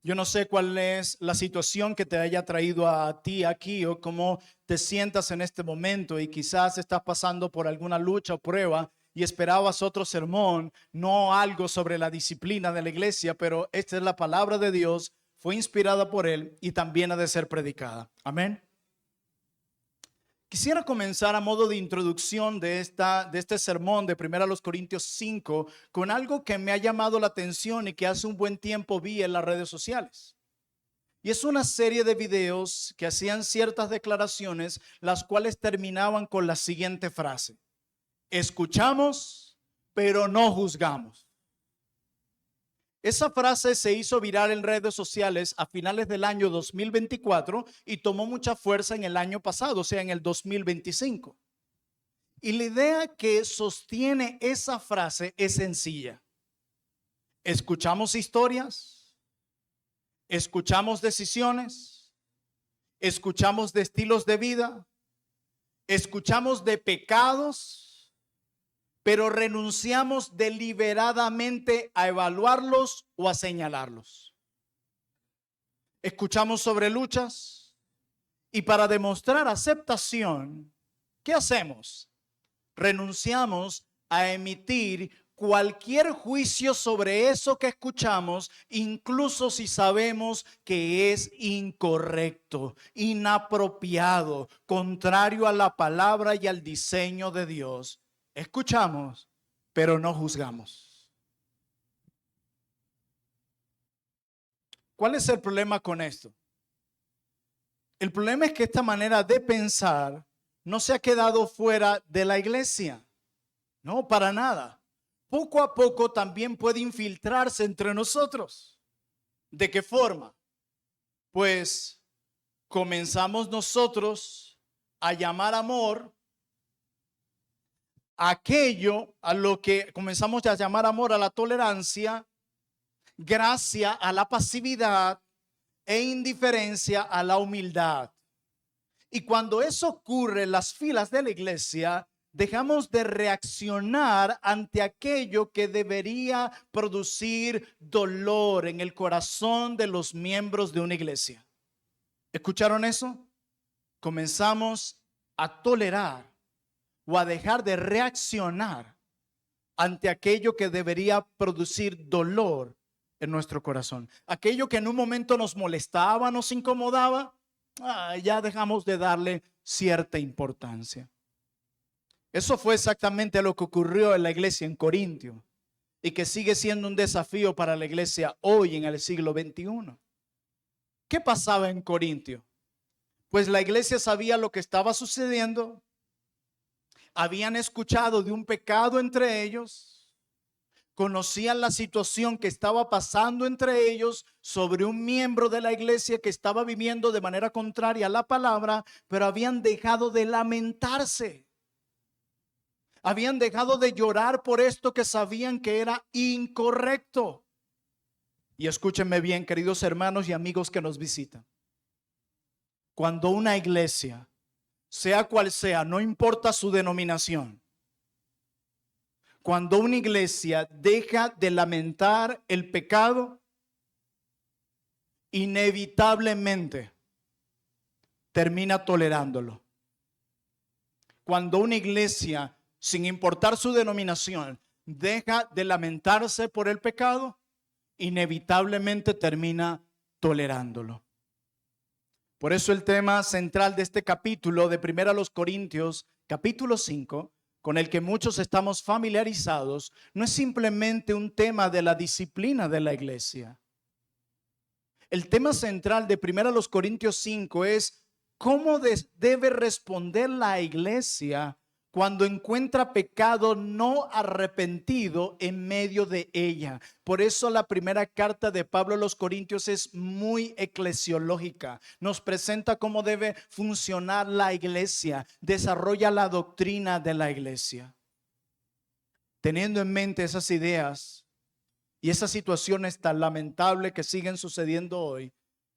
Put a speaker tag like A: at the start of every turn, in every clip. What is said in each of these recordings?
A: Yo no sé cuál es la situación que te haya traído a ti aquí o cómo te sientas en este momento y quizás estás pasando por alguna lucha o prueba y esperabas otro sermón, no algo sobre la disciplina de la iglesia, pero esta es la palabra de Dios, fue inspirada por Él y también ha de ser predicada. Amén. Quisiera comenzar a modo de introducción de este sermón de 1 Corintios 5 con algo que me ha llamado la atención y que hace un buen tiempo vi en las redes sociales. Y es una serie de videos que hacían ciertas declaraciones, las cuales terminaban con la siguiente frase: escuchamos, pero no juzgamos. Esa frase se hizo viral en redes sociales a finales del año 2024 y tomó mucha fuerza en el año pasado, o sea, en el 2025. Y la idea que sostiene esa frase es sencilla. Escuchamos historias, escuchamos decisiones, escuchamos de estilos de vida, escuchamos de pecados, pero renunciamos deliberadamente a evaluarlos o a señalarlos. Escuchamos sobre luchas y para demostrar aceptación, ¿qué hacemos? Renunciamos a emitir cualquier juicio sobre eso que escuchamos, incluso si sabemos que es incorrecto, inapropiado, contrario a la palabra y al diseño de Dios. Escuchamos, pero no juzgamos. ¿Cuál es el problema con esto? El problema es que esta manera de pensar no se ha quedado fuera de la iglesia. No, para nada. Poco a poco también puede infiltrarse entre nosotros. ¿De qué forma? Pues comenzamos nosotros a llamar amor aquello a lo que comenzamos a llamar amor a la tolerancia, gracia a la pasividad e indiferencia a la humildad. Y cuando eso ocurre en las filas de la iglesia, dejamos de reaccionar ante aquello que debería producir dolor en el corazón de los miembros de una iglesia. ¿Escucharon eso? Comenzamos a tolerar o a dejar de reaccionar ante aquello que debería producir dolor en nuestro corazón. Aquello que en un momento nos molestaba, nos incomodaba, ya dejamos de darle cierta importancia. Eso fue exactamente lo que ocurrió en la iglesia en Corintio y que sigue siendo un desafío para la iglesia hoy en el siglo XXI. ¿Qué pasaba en Corintio? Pues la iglesia sabía lo que estaba sucediendo, habían escuchado de un pecado entre ellos, conocían la situación que estaba pasando entre ellos sobre un miembro de la iglesia que estaba viviendo de manera contraria a la palabra, pero habían dejado de lamentarse. Habían dejado de llorar por esto que sabían que era incorrecto. Y escúchenme bien, queridos hermanos y amigos que nos visitan. Cuando una iglesia, sea cual sea, no importa su denominación, cuando una iglesia deja de lamentar el pecado, inevitablemente termina tolerándolo. Cuando una iglesia, sin importar su denominación, deja de lamentarse por el pecado, inevitablemente termina tolerándolo. Por eso el tema central de este capítulo de 1 Corintios, capítulo 5, con el que muchos estamos familiarizados, no es simplemente un tema de la disciplina de la iglesia. El tema central de 1 Corintios 5 es cómo debe responder la iglesia cuando encuentra pecado no arrepentido en medio de ella. Por eso la primera carta de Pablo a los Corintios es muy eclesiológica. Nos presenta cómo debe funcionar la iglesia, desarrolla la doctrina de la iglesia. Teniendo en mente esas ideas y esas situaciones tan lamentables que siguen sucediendo hoy,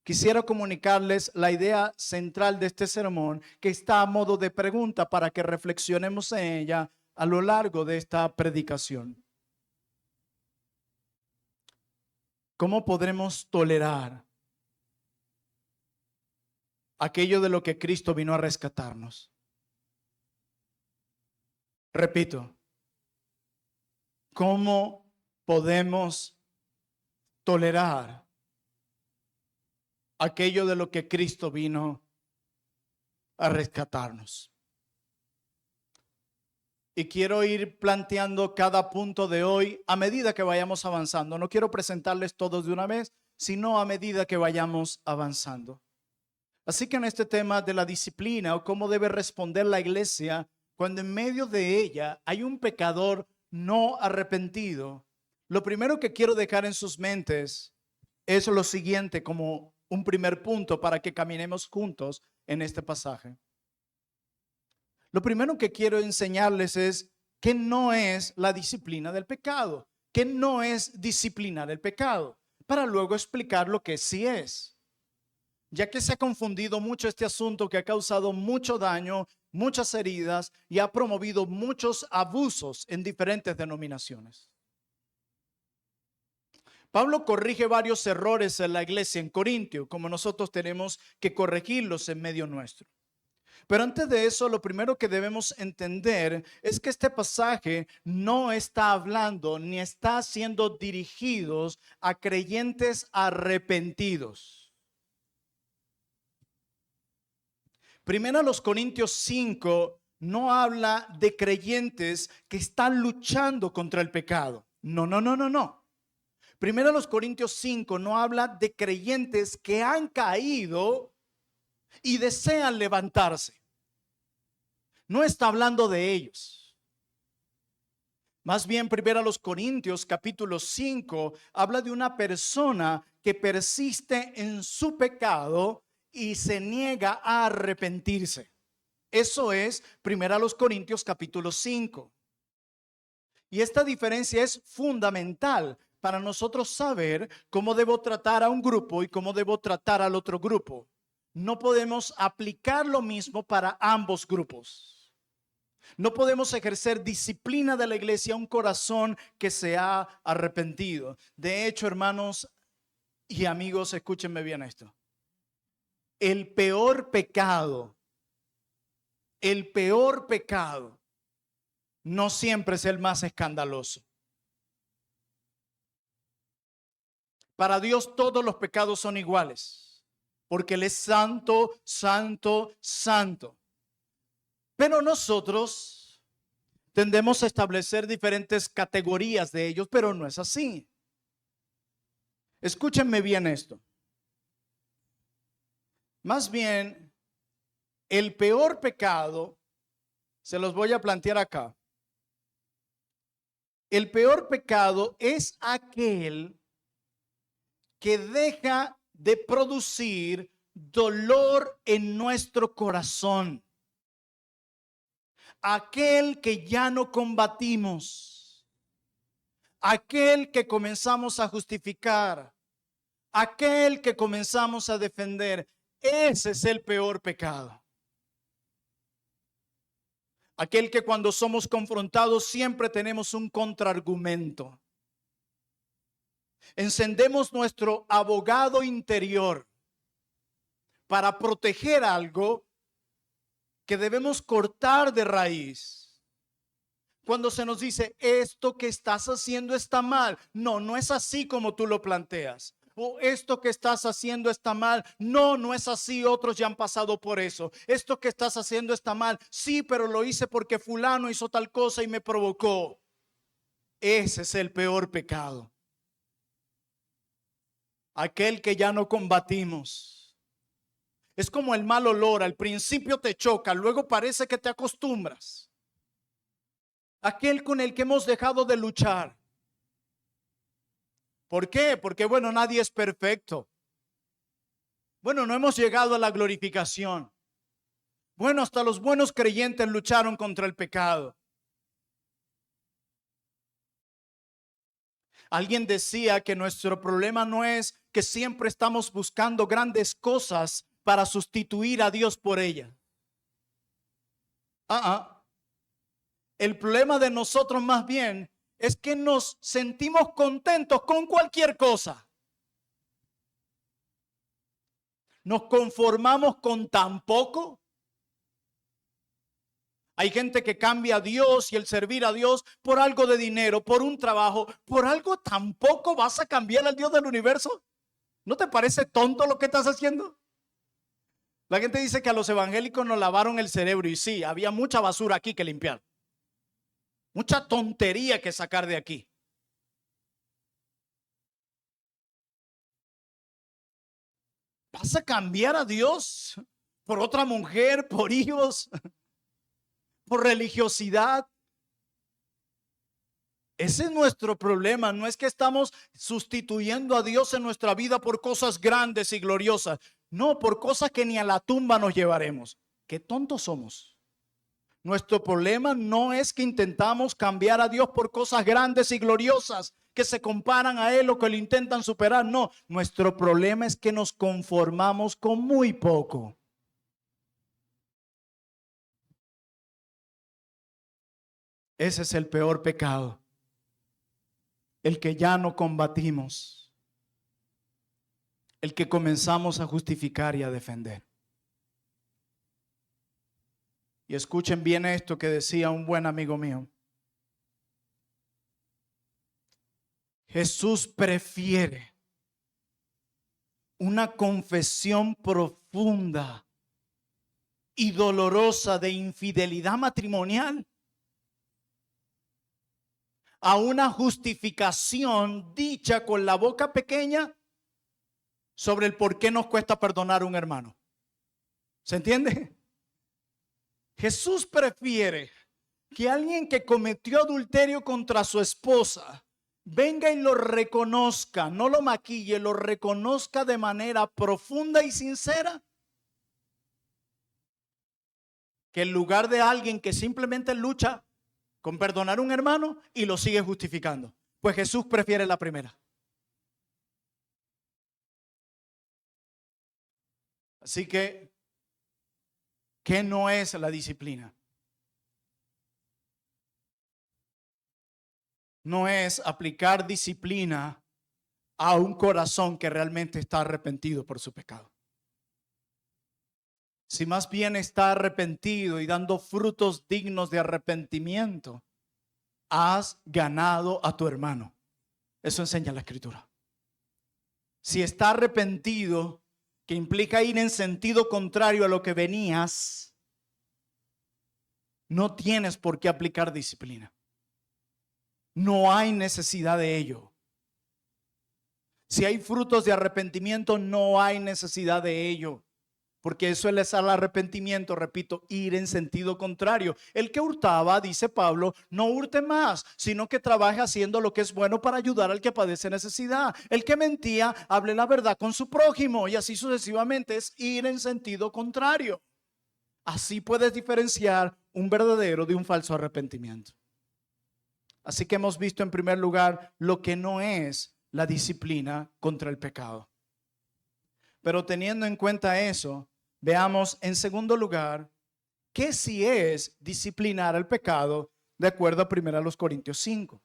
A: quisiera comunicarles la idea central de este sermón que está a modo de pregunta para que reflexionemos en ella a lo largo de esta predicación. ¿Cómo podremos tolerar aquello de lo que Cristo vino a rescatarnos? Repito, ¿cómo podemos tolerar aquello de lo que Cristo vino a rescatarnos? Y quiero ir planteando cada punto de hoy a medida que vayamos avanzando. No quiero presentarles todos de una vez, sino a medida que vayamos avanzando. Así que en este tema de la disciplina o cómo debe responder la iglesia cuando en medio de ella hay un pecador no arrepentido, lo primero que quiero dejar en sus mentes es lo siguiente como un primer punto para que caminemos juntos en este pasaje. Lo primero que quiero enseñarles es que no es la disciplina del pecado, que no es disciplinar el pecado, para luego explicar lo que sí es. Ya que se ha confundido mucho este asunto que ha causado mucho daño, muchas heridas y ha promovido muchos abusos en diferentes denominaciones. Pablo corrige varios errores en la iglesia en Corintio, como nosotros tenemos que corregirlos en medio nuestro. Pero antes de eso, lo primero que debemos entender es que este pasaje no está hablando ni está siendo dirigidos a creyentes arrepentidos. Primero los Corintios 5 no habla de creyentes que están luchando contra el pecado. No. Primero los Corintios 5 no habla de creyentes que han caído y desean levantarse. No está hablando de ellos. Más bien, primero los Corintios capítulo 5 habla de una persona que persiste en su pecado y se niega a arrepentirse. Eso es primero los Corintios capítulo 5. Y esta diferencia es fundamental para nosotros saber cómo debo tratar a un grupo y cómo debo tratar al otro grupo. No podemos aplicar lo mismo para ambos grupos. No podemos ejercer disciplina de la iglesia a un corazón que se ha arrepentido. De hecho, hermanos y amigos, escúchenme bien esto. El peor pecado no siempre es el más escandaloso. Para Dios todos los pecados son iguales, porque Él es santo, santo, santo. Pero nosotros tendemos a establecer diferentes categorías de ellos, pero no es así. Escúchenme bien esto. Más bien, el peor pecado, se los voy a plantear acá. El peor pecado es aquel que deja de producir dolor en nuestro corazón. Aquel que ya no combatimos, aquel que comenzamos a justificar, aquel que comenzamos a defender, ese es el peor pecado. Aquel que cuando somos confrontados siempre tenemos un contraargumento. Encendemos nuestro abogado interior para proteger algo que debemos cortar de raíz. Cuando se nos dice, esto que estás haciendo está mal. No, no es así como tú lo planteas. O esto que estás haciendo está mal. No, no es así. Otros ya han pasado por eso. Esto que estás haciendo está mal. Sí, pero lo hice porque fulano hizo tal cosa y me provocó. Ese es el peor pecado. Aquel que ya no combatimos. Es como el mal olor, al principio te choca, luego parece que te acostumbras. Aquel con el que hemos dejado de luchar. ¿Por qué? Porque bueno, nadie es perfecto. Bueno, no hemos llegado a la glorificación. Bueno, hasta los buenos creyentes lucharon contra el pecado. Alguien decía que nuestro problema no es que siempre estamos buscando grandes cosas para sustituir a Dios por ella. El problema de nosotros más bien es que nos sentimos contentos con cualquier cosa. Nos conformamos con tan poco. Hay gente que cambia a Dios y el servir a Dios por algo de dinero, por un trabajo, por algo tan poco. ¿Vas a cambiar al Dios del universo? ¿No te parece tonto lo que estás haciendo? La gente dice que a los evangélicos nos lavaron el cerebro, y sí, había mucha basura aquí que limpiar. Mucha tontería que sacar de aquí. ¿Vas a cambiar a Dios por otra mujer, por hijos, por religiosidad? Ese es nuestro problema. No es que estamos sustituyendo a Dios en nuestra vida por cosas grandes y gloriosas. No, por cosas que ni a la tumba nos llevaremos. Qué tontos somos. Nuestro problema no es que intentamos cambiar a Dios por cosas grandes y gloriosas que se comparan a Él o que lo intentan superar. No, nuestro problema es que nos conformamos con muy poco. Ese es el peor pecado, el que ya no combatimos, el que comenzamos a justificar y a defender. Y escuchen bien esto que decía un buen amigo mío. Jesús prefiere una confesión profunda y dolorosa de infidelidad matrimonial a una justificación dicha con la boca pequeña sobre el por qué nos cuesta perdonar a un hermano. ¿Se entiende? Jesús prefiere que alguien que cometió adulterio contra su esposa venga y lo reconozca, no lo maquille, lo reconozca de manera profunda y sincera, que en lugar de alguien que simplemente lucha con perdonar a un hermano y lo sigue justificando. Pues Jesús prefiere la primera. Así que, ¿qué no es la disciplina? No es aplicar disciplina a un corazón que realmente está arrepentido por su pecado. Si más bien está arrepentido y dando frutos dignos de arrepentimiento, has ganado a tu hermano. Eso enseña la Escritura. Si está arrepentido, que implica ir en sentido contrario a lo que venías, no tienes por qué aplicar disciplina. No hay necesidad de ello. Si hay frutos de arrepentimiento, no hay necesidad de ello. Porque eso es al arrepentimiento, repito, ir en sentido contrario. El que hurtaba, dice Pablo, no hurte más, sino que trabaje haciendo lo que es bueno para ayudar al que padece necesidad. El que mentía, hable la verdad con su prójimo, y así sucesivamente. Es ir en sentido contrario. Así puedes diferenciar un verdadero de un falso arrepentimiento. Así que hemos visto en primer lugar lo que no es la disciplina contra el pecado. Pero teniendo en cuenta eso, veamos en segundo lugar qué sí es disciplinar al pecado de acuerdo a 1 Corintios 5.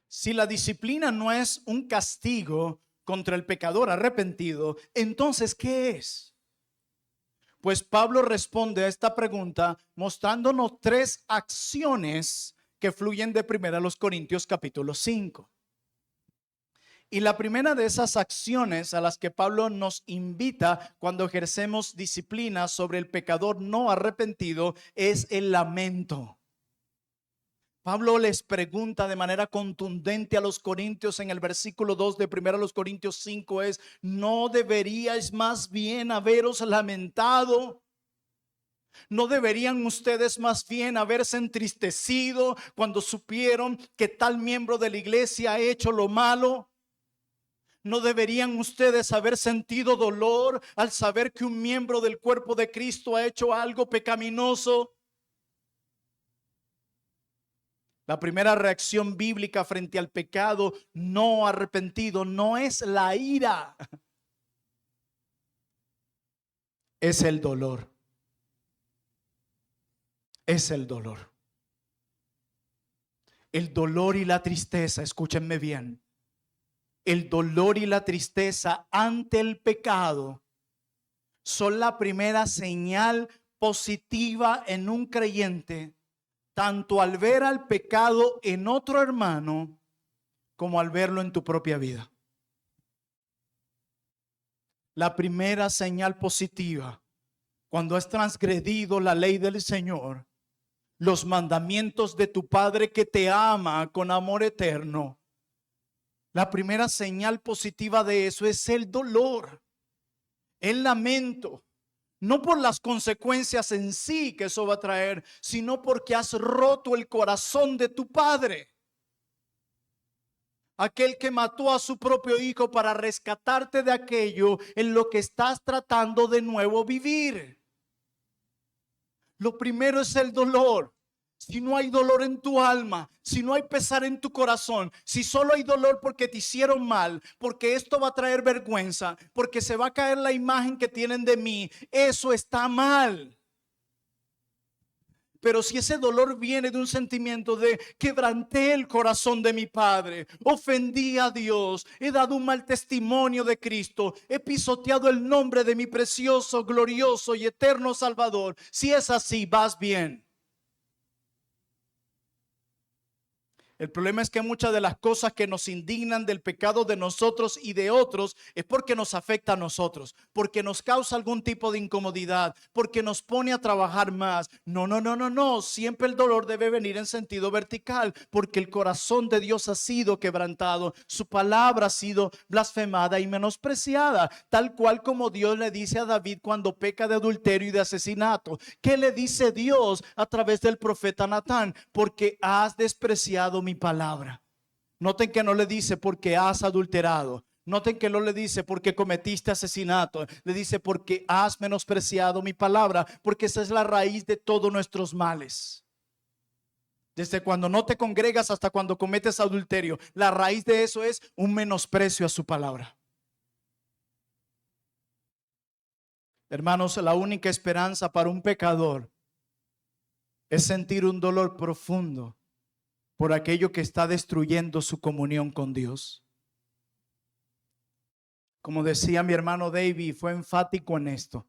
A: Si la disciplina no es un castigo contra el pecador arrepentido, entonces ¿qué es? Pues Pablo responde a esta pregunta mostrándonos 3 acciones que fluyen de 1 Corintios capítulo 5. Y la primera de esas acciones a las que Pablo nos invita cuando ejercemos disciplina sobre el pecador no arrepentido es el lamento. Pablo les pregunta de manera contundente a los corintios en el versículo 2 de 1 Corintios 5 es: ¿no deberíais más bien haberos lamentado? ¿No deberían ustedes más bien haberse entristecido cuando supieron que tal miembro de la iglesia ha hecho lo malo? ¿No deberían ustedes haber sentido dolor al saber que un miembro del cuerpo de Cristo ha hecho algo pecaminoso? La primera reacción bíblica frente al pecado no arrepentido no es la ira, es el dolor. Es el dolor. El dolor y la tristeza, escúchenme bien, el dolor y la tristeza ante el pecado son la primera señal positiva en un creyente, tanto al ver al pecado en otro hermano como al verlo en tu propia vida. La primera señal positiva, cuando has transgredido la ley del Señor, los mandamientos de tu Padre que te ama con amor eterno, la primera señal positiva de eso es el dolor, el lamento. No por las consecuencias en sí que eso va a traer, sino porque has roto el corazón de tu Padre. Aquel que mató a su propio hijo para rescatarte de aquello en lo que estás tratando de nuevo vivir. Lo primero es el dolor. Si no hay dolor en tu alma, si no hay pesar en tu corazón, si solo hay dolor porque te hicieron mal, porque esto va a traer vergüenza, porque se va a caer la imagen que tienen de mí, eso está mal. Pero si ese dolor viene de un sentimiento de quebranté el corazón de mi padre, ofendí a Dios, he dado un mal testimonio de Cristo, he pisoteado el nombre de mi precioso, glorioso y eterno Salvador, si es así, vas bien. El problema es que muchas de las cosas que nos indignan del pecado de nosotros y de otros es porque nos afecta a nosotros, porque nos causa algún tipo de incomodidad, porque nos pone a trabajar más. No. Siempre el dolor debe venir en sentido vertical, porque el corazón de Dios ha sido quebrantado, su palabra ha sido blasfemada y menospreciada, tal cual como Dios le dice a David cuando peca de adulterio y de asesinato. ¿Qué le dice Dios a través del profeta Natán? Porque has despreciado mi palabra. Noten que no le dice porque has adulterado. Noten que no le dice porque cometiste asesinato. Le dice porque has menospreciado mi palabra, porque esa es la raíz de todos nuestros males. Desde cuando no te congregas hasta cuando cometes adulterio, la raíz de eso es un menosprecio a su palabra. Hermanos, la única esperanza para un pecador es sentir un dolor profundo por aquello que está destruyendo su comunión con Dios. Como decía mi hermano David, fue enfático en esto.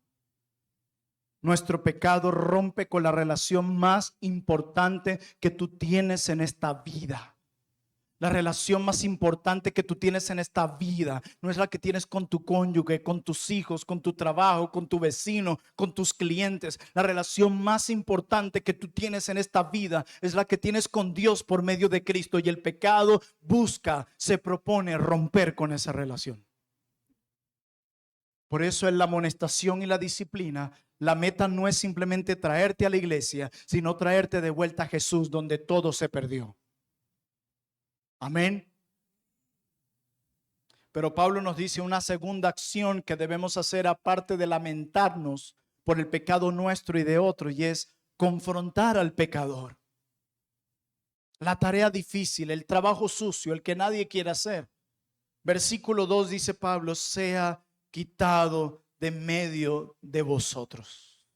A: Nuestro pecado rompe con la relación más importante que tú tienes en esta vida. La relación más importante que tú tienes en esta vida no es la que tienes con tu cónyuge, con tus hijos, con tu trabajo, con tu vecino, con tus clientes. La relación más importante que tú tienes en esta vida es la que tienes con Dios por medio de Cristo, y el pecado se propone romper con esa relación. Por eso en la amonestación y la disciplina, la meta no es simplemente traerte a la iglesia, sino traerte de vuelta a Jesús, donde todo se perdió. Amén. Pero Pablo nos dice una segunda acción que debemos hacer aparte de lamentarnos por el pecado nuestro y de otro, y es confrontar al pecador. La tarea difícil, el trabajo sucio, el que nadie quiere hacer. Versículo 2 dice Pablo: sea quitado de medio de vosotros.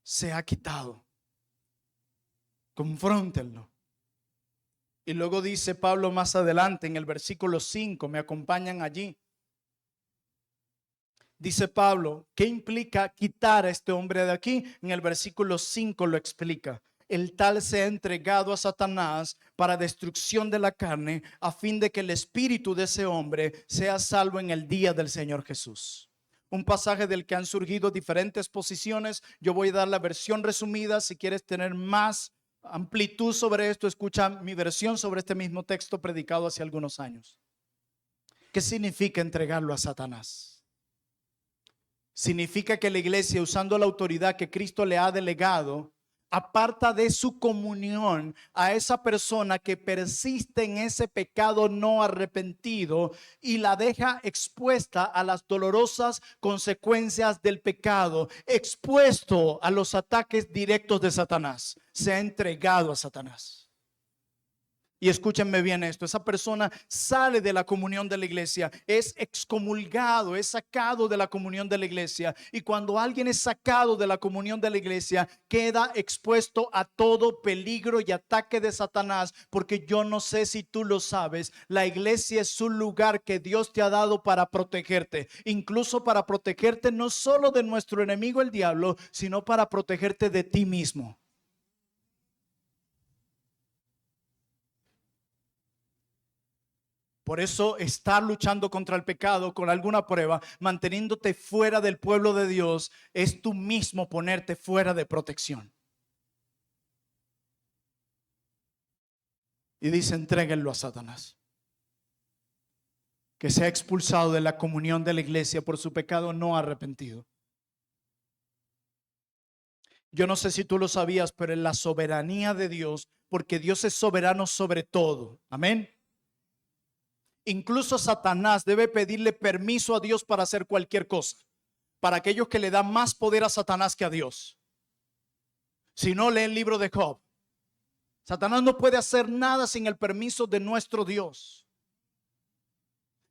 A: Sea quitado. Confróntenlo. Y luego dice Pablo más adelante en el versículo 5, me acompañan allí. Dice Pablo, ¿qué implica quitar a este hombre de aquí? En el versículo 5 lo explica. El tal se ha entregado a Satanás para destrucción de la carne, a fin de que el espíritu de ese hombre sea salvo en el día del Señor Jesús. Un pasaje del que han surgido diferentes posiciones. Yo voy a dar la versión resumida. Si quieres tener más amplitud sobre esto, escucha mi versión sobre este mismo texto predicado hace algunos años. ¿Qué significa entregarlo a Satanás? Significa que la iglesia, usando la autoridad que Cristo le ha delegado, aparta de su comunión a esa persona que persiste en ese pecado no arrepentido y la deja expuesta a las dolorosas consecuencias del pecado, expuesto a los ataques directos de Satanás. Se ha entregado a Satanás. Y escúchenme bien esto, esa persona sale de la comunión de la iglesia, es excomulgado, es sacado de la comunión de la iglesia. Y cuando alguien es sacado de la comunión de la iglesia, queda expuesto a todo peligro y ataque de Satanás. Porque yo no sé si tú lo sabes, la iglesia es un lugar que Dios te ha dado para protegerte. Incluso para protegerte no solo de nuestro enemigo el diablo, sino para protegerte de ti mismo. Por eso estar luchando contra el pecado con alguna prueba, manteniéndote fuera del pueblo de Dios, es tú mismo ponerte fuera de protección. Y dice, entréguenlo a Satanás. Que sea expulsado de la comunión de la iglesia por su pecado no arrepentido. Yo no sé si tú lo sabías, pero en la soberanía de Dios, porque Dios es soberano sobre todo. Amén. Incluso Satanás debe pedirle permiso a Dios para hacer cualquier cosa. Para aquellos que le dan más poder a Satanás que a Dios. Si no, lee el libro de Job. Satanás no puede hacer nada sin el permiso de nuestro Dios.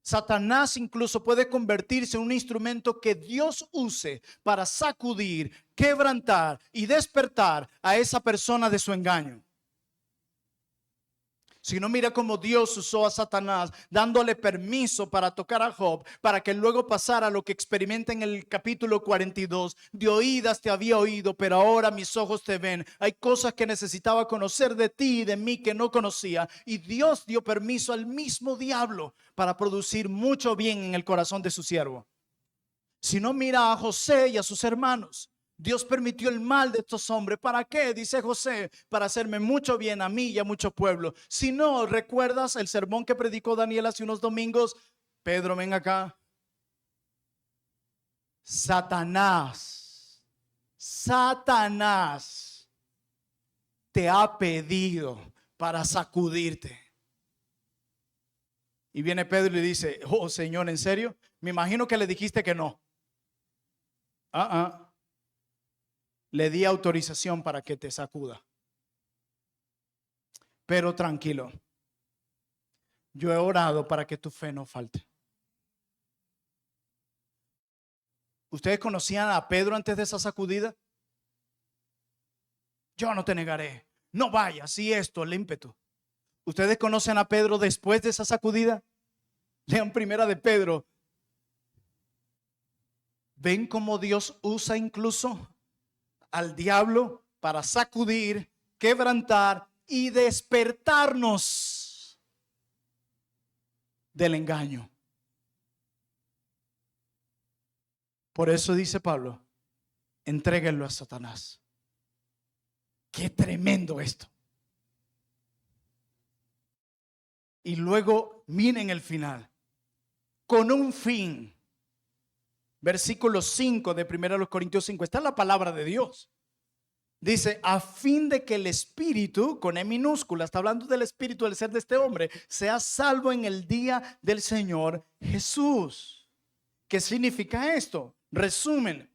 A: Satanás incluso puede convertirse en un instrumento que Dios use para sacudir, quebrantar y despertar a esa persona de su engaño. Si no, mira cómo Dios usó a Satanás dándole permiso para tocar a Job, para que luego pasara lo que experimenta en el capítulo 42. De oídas te había oído, pero ahora mis ojos te ven. Hay cosas que necesitaba conocer de ti y de mí que no conocía. Y Dios dio permiso al mismo diablo para producir mucho bien en el corazón de su siervo. Si no, mira a José y a sus hermanos. Dios permitió el mal de estos hombres. ¿Para qué? Dice José, para hacerme mucho bien a mí y a mucho pueblo. Si no, ¿recuerdas el sermón que predicó Daniel hace unos domingos? Pedro, ven acá. Satanás te ha pedido para sacudirte. Y viene Pedro y le dice, oh Señor, ¿en serio? Me imagino que le dijiste que no. Le di autorización para que te sacuda. Pero tranquilo, yo he orado para que tu fe no falte. ¿Ustedes conocían a Pedro antes de esa sacudida? Yo no te negaré, no vayas, y esto, el ímpetu. ¿Ustedes conocen a Pedro después de esa sacudida? Lean primera de Pedro. ¿Ven cómo Dios usa incluso al diablo para sacudir, quebrantar y despertarnos del engaño? Por eso dice Pablo, entréguenlo a Satanás. Qué tremendo esto. Y luego miren el final, con un fin. Versículo 5 de 1 Corintios 5, está la palabra de Dios. Dice, a fin de que el espíritu, con E minúscula, está hablando del espíritu del ser de este hombre, sea salvo en el día del Señor Jesús. ¿Qué significa esto? Resumen,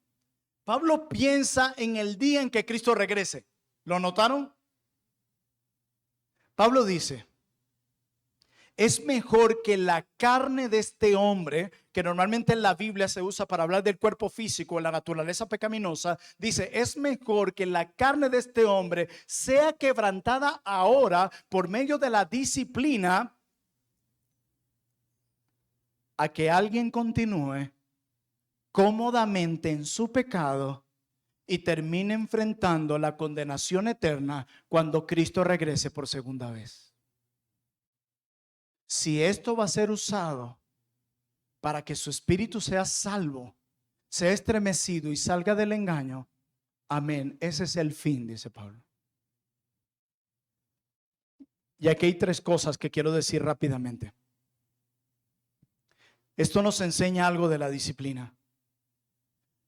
A: Pablo piensa en el día en que Cristo regrese. ¿Lo notaron? Pablo dice, es mejor que la carne de este hombre, que normalmente en la Biblia se usa para hablar del cuerpo físico, la naturaleza pecaminosa, dice, es mejor que la carne de este hombre sea quebrantada ahora por medio de la disciplina, a que alguien continúe cómodamente en su pecado y termine enfrentando la condenación eterna cuando Cristo regrese por segunda vez. Si esto va a ser usado para que su espíritu sea salvo, sea estremecido y salga del engaño, amén. Ese es el fin, dice Pablo. Y aquí hay tres cosas que quiero decir rápidamente. Esto nos enseña algo de la disciplina.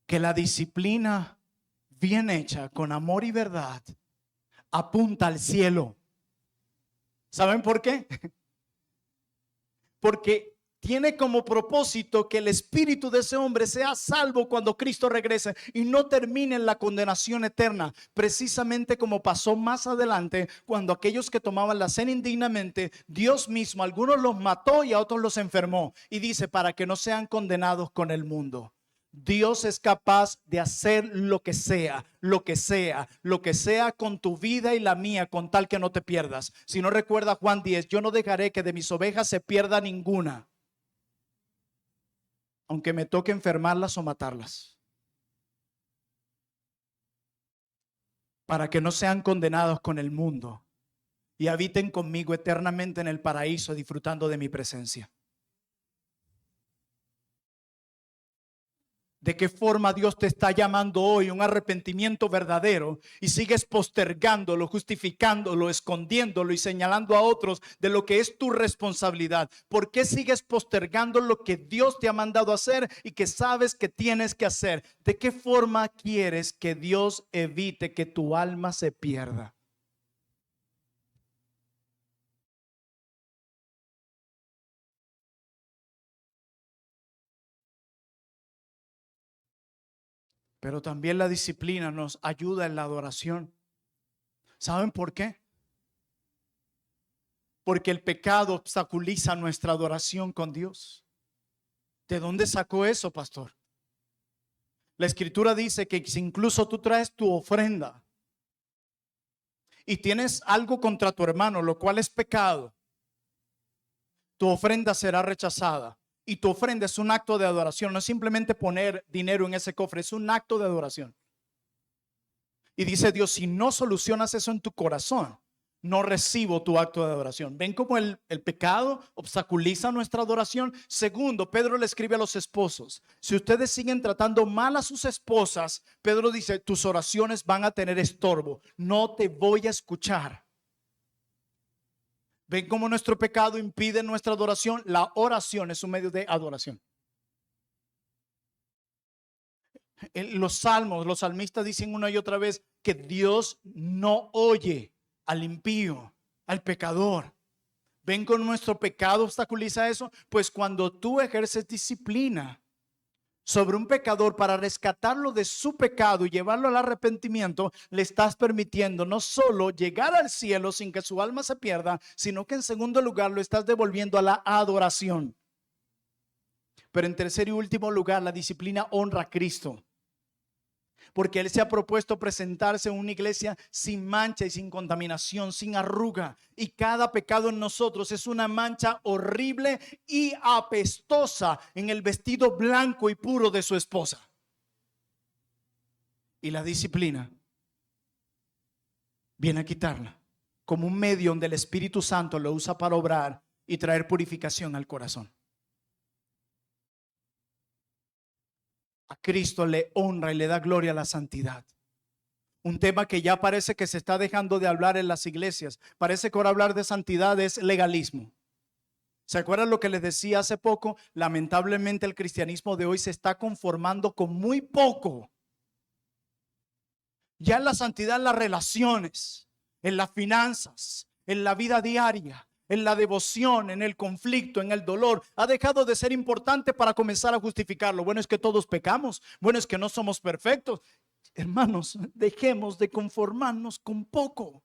A: Que la disciplina bien hecha, con amor y verdad, apunta al cielo. ¿Saben por qué? Porque tiene como propósito que el espíritu de ese hombre sea salvo cuando Cristo regrese y no termine en la condenación eterna, precisamente como pasó más adelante cuando aquellos que tomaban la cena indignamente, Dios mismo, a algunos los mató y a otros los enfermó, y dice, para que no sean condenados con el mundo. Dios es capaz de hacer lo que sea, lo que sea, lo que sea con tu vida y la mía, con tal que no te pierdas. Si no recuerda Juan 10, yo no dejaré que de mis ovejas se pierda ninguna, aunque me toque enfermarlas o matarlas, para que no sean condenados con el mundo y habiten conmigo eternamente en el paraíso, disfrutando de mi presencia. ¿De qué forma Dios te está llamando hoy a un arrepentimiento verdadero y sigues postergándolo, justificándolo, escondiéndolo y señalando a otros de lo que es tu responsabilidad? ¿Por qué sigues postergando lo que Dios te ha mandado hacer y que sabes que tienes que hacer? ¿De qué forma quieres que Dios evite que tu alma se pierda? Pero también la disciplina nos ayuda en la adoración. ¿Saben por qué? Porque el pecado obstaculiza nuestra adoración con Dios. ¿De dónde sacó eso, pastor? La escritura dice que si incluso tú traes tu ofrenda y tienes algo contra tu hermano, lo cual es pecado, tu ofrenda será rechazada. Y tu ofrenda es un acto de adoración, no es simplemente poner dinero en ese cofre, es un acto de adoración. Y dice Dios, si no solucionas eso en tu corazón, no recibo tu acto de adoración. ¿Ven cómo el pecado obstaculiza nuestra adoración? Segundo, Pedro le escribe a los esposos: si ustedes siguen tratando mal a sus esposas, Pedro dice, tus oraciones van a tener estorbo, no te voy a escuchar. ¿Ven cómo nuestro pecado impide nuestra adoración? La oración es un medio de adoración. En los salmos, los salmistas dicen una y otra vez que Dios no oye al impío, al pecador. ¿Ven cómo nuestro pecado obstaculiza eso? Pues cuando tú ejerces disciplina sobre un pecador para rescatarlo de su pecado y llevarlo al arrepentimiento, le estás permitiendo no solo llegar al cielo sin que su alma se pierda, sino que en segundo lugar lo estás devolviendo a la adoración. Pero en tercer y último lugar, la disciplina honra a Cristo, porque Él se ha propuesto presentarse en una iglesia sin mancha y sin contaminación, sin arruga. Y cada pecado en nosotros es una mancha horrible y apestosa en el vestido blanco y puro de su esposa. Y la disciplina viene a quitarla como un medio donde el Espíritu Santo lo usa para obrar y traer purificación al corazón. A Cristo le honra y le da gloria a la santidad. Un tema que ya parece que se está dejando de hablar en las iglesias. Parece que ahora hablar de santidad es legalismo. ¿Se acuerdan lo que les decía hace poco? Lamentablemente el cristianismo de hoy se está conformando con muy poco. Ya en la santidad, en las relaciones, en las finanzas, en la vida diaria, en la devoción, en el conflicto, en el dolor, ha dejado de ser importante para comenzar a justificarlo. Bueno, es que todos pecamos. Bueno, es que no somos perfectos. Hermanos, dejemos de conformarnos con poco.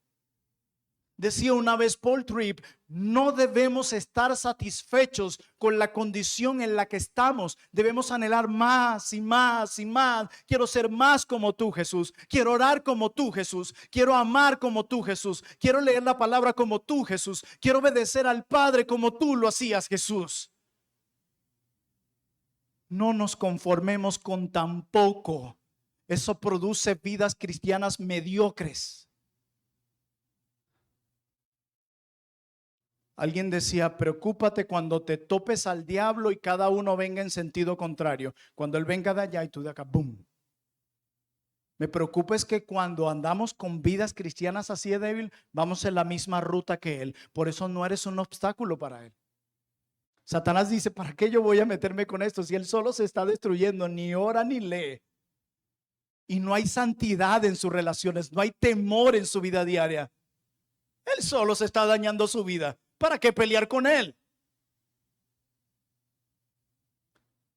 A: Decía una vez Paul Tripp, no debemos estar satisfechos con la condición en la que estamos. Debemos anhelar más y más y más. Quiero ser más como tú, Jesús. Quiero orar como tú, Jesús. Quiero amar como tú, Jesús. Quiero leer la palabra como tú, Jesús. Quiero obedecer al Padre como tú lo hacías, Jesús. No nos conformemos con tan poco. Eso produce vidas cristianas mediocres. Alguien decía, preocúpate cuando te topes al diablo y cada uno venga en sentido contrario. Cuando él venga de allá y tú de acá, ¡boom! Me preocupa es que cuando andamos con vidas cristianas así de débil, vamos en la misma ruta que él. Por eso no eres un obstáculo para él. Satanás dice, ¿para qué yo voy a meterme con esto si él solo se está destruyendo? Ni ora ni lee. Y no hay santidad en sus relaciones, no hay temor en su vida diaria. Él solo se está dañando su vida. ¿Para qué pelear con él?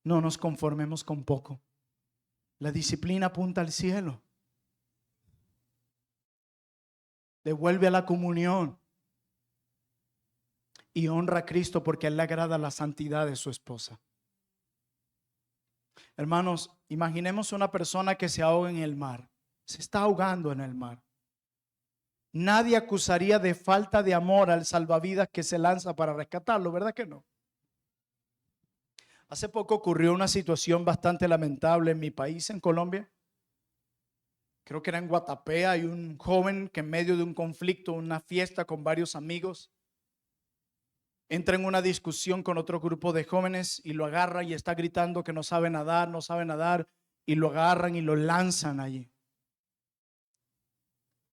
A: No nos conformemos con poco. La disciplina apunta al cielo. Devuelve a la comunión. Y honra a Cristo porque a Él le agrada la santidad de su esposa. Hermanos, imaginemos una persona que se ahoga en el mar. Se está ahogando en el mar. Nadie acusaría de falta de amor al salvavidas que se lanza para rescatarlo, ¿verdad que no? Hace poco ocurrió una situación bastante lamentable en mi país, en Colombia. Creo que era en Guatapé. Hay un joven que en medio de un conflicto, una fiesta con varios amigos, entra en una discusión con otro grupo de jóvenes y lo agarra y está gritando que no sabe nadar, no sabe nadar, y lo agarran y lo lanzan allí.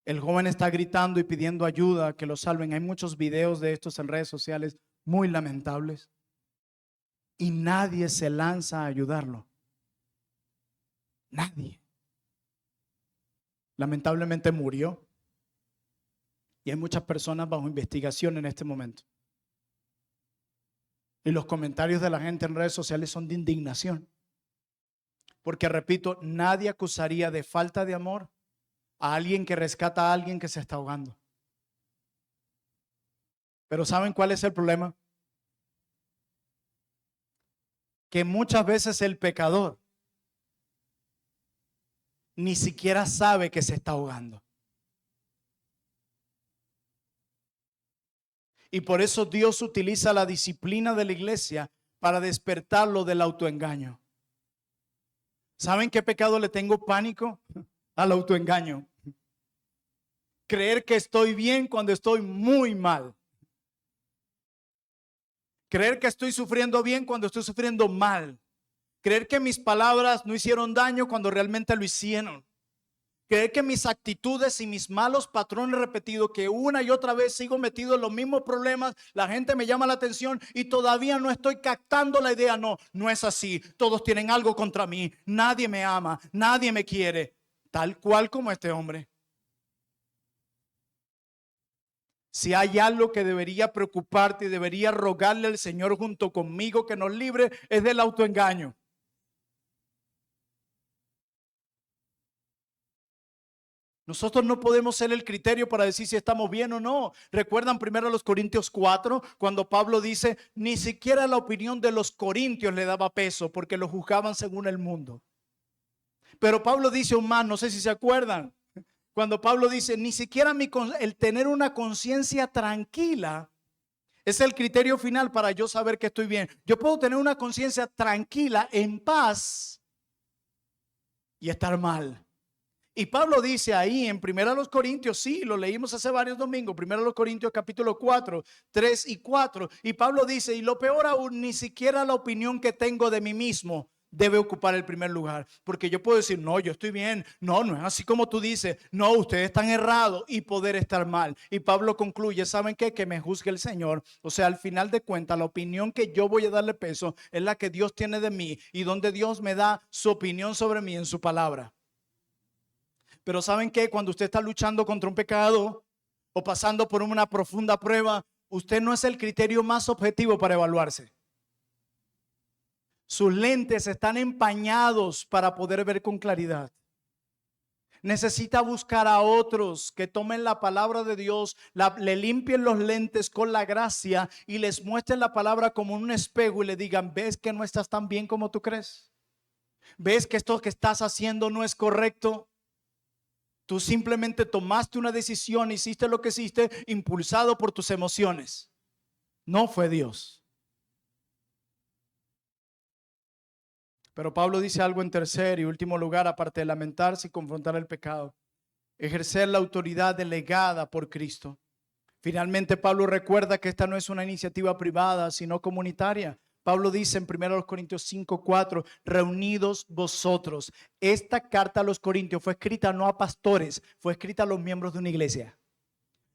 A: El joven está gritando y pidiendo ayuda, que lo salven. Hay muchos videos de estos en redes sociales muy lamentables. Y nadie se lanza a ayudarlo. Nadie. Lamentablemente murió. Y hay muchas personas bajo investigación en este momento. Y los comentarios de la gente en redes sociales son de indignación. Porque, repito, nadie acusaría de falta de amor a alguien que rescata a alguien que se está ahogando. Pero ¿saben cuál es el problema? Que muchas veces el pecador ni siquiera sabe que se está ahogando. Y por eso Dios utiliza la disciplina de la iglesia para despertarlo del autoengaño. ¿Saben qué pecado le tengo pánico? Al autoengaño. Creer que estoy bien cuando estoy muy mal. Creer que estoy sufriendo bien cuando estoy sufriendo mal. Creer que mis palabras no hicieron daño cuando realmente lo hicieron. Creer que mis actitudes y mis malos patrones repetidos, que una y otra vez sigo metido en los mismos problemas, la gente me llama la atención y todavía no estoy captando la idea. No, no es así. Todos tienen algo contra mí. Nadie me ama, nadie me quiere. Tal cual como este hombre. Si hay algo que debería preocuparte y debería rogarle al Señor junto conmigo que nos libre, es del autoengaño. Nosotros no podemos ser el criterio para decir si estamos bien o no. ¿Recuerdan primero los Corintios 4, cuando Pablo dice, ni siquiera la opinión de los corintios le daba peso porque lo juzgaban según el mundo? Pero Pablo dice aún más, no sé si se acuerdan, cuando Pablo dice, ni siquiera el tener una conciencia tranquila es el criterio final para yo saber que estoy bien. Yo puedo tener una conciencia tranquila, en paz, y estar mal. Y Pablo dice ahí en 1 Corintios, sí, lo leímos hace varios domingos, 1 Corintios capítulo 4, 3 y 4. Y Pablo dice, y lo peor aún, ni siquiera la opinión que tengo de mí mismo debe ocupar el primer lugar. Porque yo puedo decir, no, yo estoy bien. No, no es así como tú dices. No, ustedes están errados y poder estar mal. Y Pablo concluye, ¿saben qué? Que me juzgue el Señor. O sea, al final de cuentas, la opinión que yo voy a darle peso es la que Dios tiene de mí y donde Dios me da su opinión sobre mí en su palabra. Pero ¿saben qué? Cuando usted está luchando contra un pecado o pasando por una profunda prueba, usted no es el criterio más objetivo para evaluarse. Sus lentes están empañados para poder ver con claridad. Necesita buscar a otros que tomen la palabra de Dios, le limpien los lentes con la gracia y les muestren la palabra como un espejo y le digan, ¿ves que no estás tan bien como tú crees? ¿Ves que esto que estás haciendo no es correcto? Tú simplemente tomaste una decisión, hiciste lo que hiciste, impulsado por tus emociones. No fue Dios. Pero Pablo dice algo en tercer y último lugar, aparte de lamentarse y confrontar el pecado, ejercer la autoridad delegada por Cristo. Finalmente, Pablo recuerda que esta no es una iniciativa privada, sino comunitaria. Pablo dice en 1 Corintios 5:4, reunidos vosotros. Esta carta a los Corintios fue escrita no a pastores, fue escrita a los miembros de una iglesia.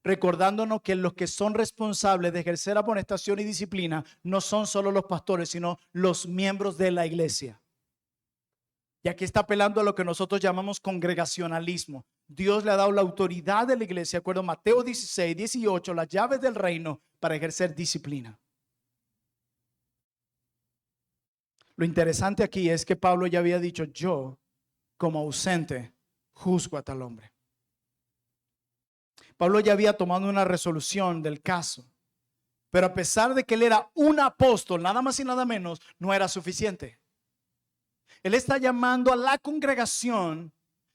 A: Recordándonos que los que son responsables de ejercer amonestación y disciplina no son solo los pastores, sino los miembros de la iglesia. Y aquí está apelando a lo que nosotros llamamos congregacionalismo. Dios le ha dado la autoridad de la iglesia, de acuerdo a Mateo 16, 18, las llaves del reino para ejercer disciplina. Lo interesante aquí es que Pablo ya había dicho: yo, como ausente, juzgo a tal hombre. Pablo ya había tomado una resolución del caso, pero a pesar de que él era un apóstol, nada más y nada menos, no era suficiente. Él está llamando a la congregación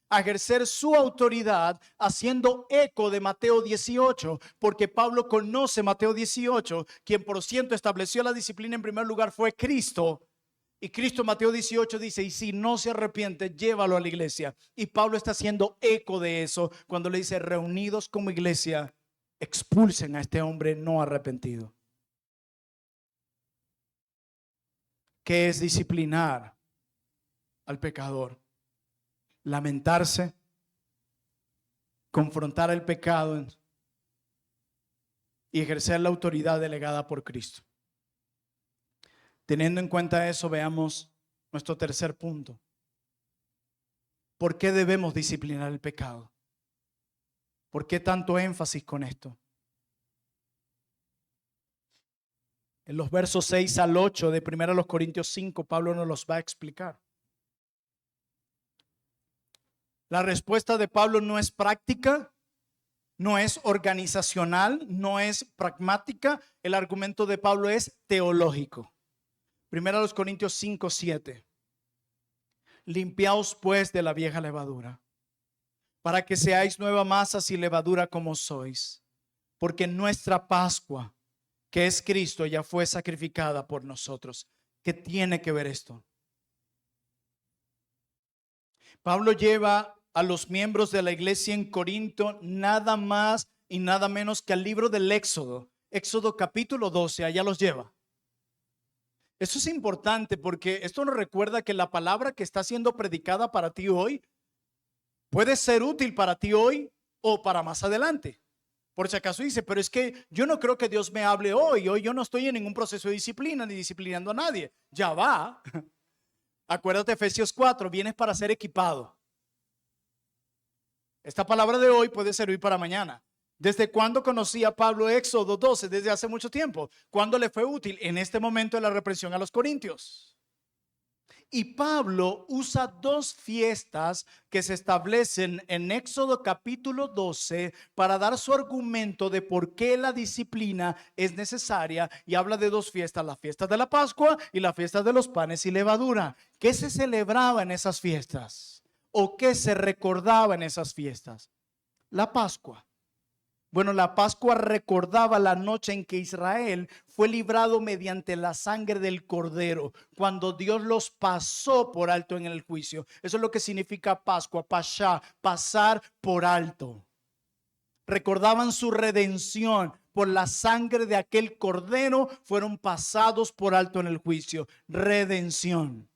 A: a ejercer su autoridad, haciendo eco de Mateo 18, porque Pablo conoce Mateo 18, quien por ciento estableció la disciplina en primer lugar fue Cristo. Y Cristo en Mateo 18 dice: y si no se arrepiente, llévalo a la iglesia. Y Pablo está haciendo eco de eso cuando le dice: reunidos como iglesia, expulsen a este hombre no arrepentido. ¿Qué es disciplinar al pecador? Lamentarse, confrontar el pecado y ejercer la autoridad delegada por Cristo. Teniendo en cuenta eso, veamos nuestro tercer punto. ¿Por qué debemos disciplinar el pecado? ¿Por qué tanto énfasis con esto? En los versos 6 al 8 de 1 Corintios 5, Pablo nos los va a explicar. La respuesta de Pablo no es práctica, no es organizacional, no es pragmática. El argumento de Pablo es teológico. 1 Corintios 5, 7. Limpiaos pues de la vieja levadura, para que seáis nueva masa sin levadura como sois, porque nuestra Pascua, que es Cristo, ya fue sacrificada por nosotros. ¿Qué tiene que ver esto? Pablo lleva a los miembros de la iglesia en Corinto nada más y nada menos que al libro del Éxodo. Éxodo capítulo 12, allá los lleva. Eso es importante porque esto nos recuerda que la palabra que está siendo predicada para ti hoy puede ser útil para ti hoy o para más adelante. Por si acaso dice: pero es que yo no creo que Dios me hable hoy. Hoy yo no estoy en ningún proceso de disciplina ni disciplinando a nadie. Ya va. Acuérdate Efesios 4, vienes para ser equipado. Esta palabra de hoy puede servir para mañana. ¿Desde cuándo conocía Pablo Éxodo 12? Desde hace mucho tiempo. ¿Cuándo le fue útil? En este momento de la reprensión a los corintios. Y Pablo usa dos fiestas que se establecen en Éxodo capítulo 12 para dar su argumento de por qué la disciplina es necesaria, y habla de dos fiestas: la fiesta de la Pascua y la fiesta de los panes y levadura. ¿Qué se celebraba en esas fiestas? ¿O qué se recordaba en esas fiestas? La Pascua. Bueno, la Pascua recordaba la noche en que Israel fue librado mediante la sangre del Cordero, cuando Dios los pasó por alto en el juicio. Eso es lo que significa Pascua, pasha, pasar por alto. Recordaban su redención. Por la sangre de aquel Cordero fueron pasados por alto en el juicio. Redención.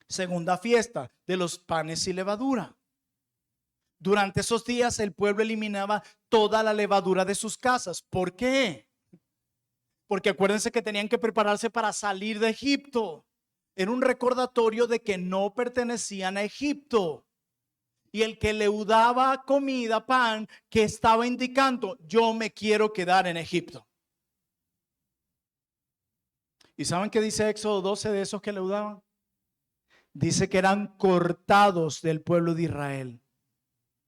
A: Segunda fiesta, de los panes y levadura. Durante esos días el pueblo eliminaba toda la levadura de sus casas. ¿Por qué? Porque acuérdense que tenían que prepararse para salir de Egipto. Era un recordatorio de que no pertenecían a Egipto. Y el que leudaba comida, pan, que estaba indicando: yo me quiero quedar en Egipto. ¿Y saben qué dice Éxodo 12 de esos que leudaban? Dice que eran cortados del pueblo de Israel.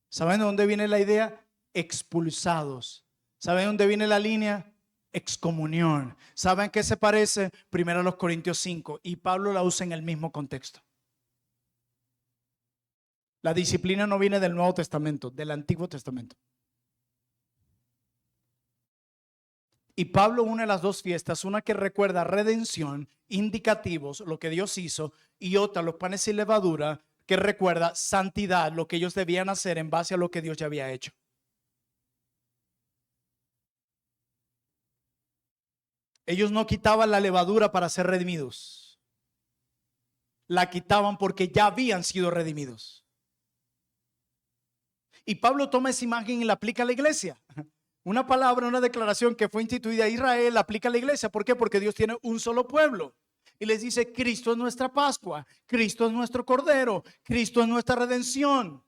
A: ¿Saben de dónde viene la idea? Expulsados. ¿Saben de dónde viene la línea? Excomunión. ¿Saben qué se parece? 1 Corintios 5. Y Pablo la usa en el mismo contexto. La disciplina no viene del Nuevo Testamento, del Antiguo Testamento. Y Pablo une las dos fiestas, una que recuerda redención, indicativos, lo que Dios hizo, y otra, los panes y levadura, que recuerda santidad, lo que ellos debían hacer en base a lo que Dios ya había hecho. Ellos no quitaban la levadura para ser redimidos. La quitaban porque ya habían sido redimidos. Y Pablo toma esa imagen y la aplica a la iglesia. Una palabra, una declaración que fue instituida a Israel, la aplica a la iglesia. ¿Por qué? Porque Dios tiene un solo pueblo. Y les dice: Cristo es nuestra Pascua, Cristo es nuestro Cordero, Cristo es nuestra redención.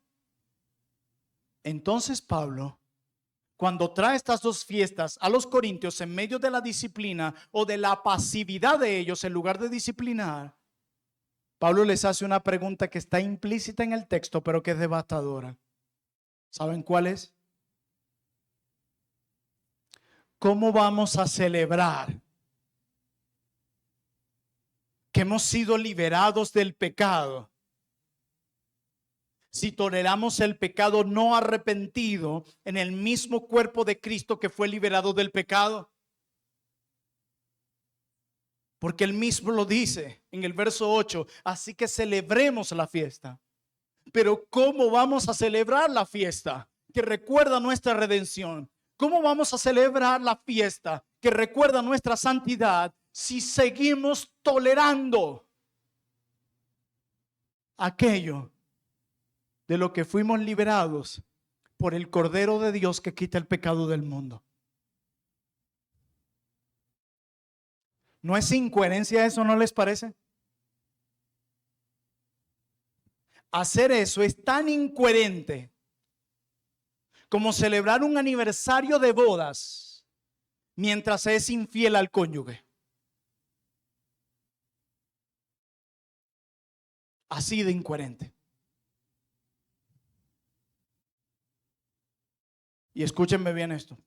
A: Entonces Pablo, cuando trae estas dos fiestas a los corintios en medio de la disciplina o de la pasividad de ellos en lugar de disciplinar, Pablo les hace una pregunta que está implícita en el texto, pero que es devastadora. ¿Saben cuál es? ¿Cómo vamos a celebrar que hemos sido liberados del pecado si toleramos el pecado no arrepentido en el mismo cuerpo de Cristo que fue liberado del pecado? Porque él mismo lo dice en el verso 8, así que celebremos la fiesta. Pero ¿cómo vamos a celebrar la fiesta que recuerda nuestra redención? ¿Cómo vamos a celebrar la fiesta que recuerda nuestra santidad si seguimos tolerando aquello de lo que fuimos liberados por el Cordero de Dios que quita el pecado del mundo? ¿No es incoherencia eso, no les parece? Hacer eso es tan incoherente como celebrar un aniversario de bodas mientras se es infiel al cónyuge. Así de incoherente. Y escúchenme bien esto.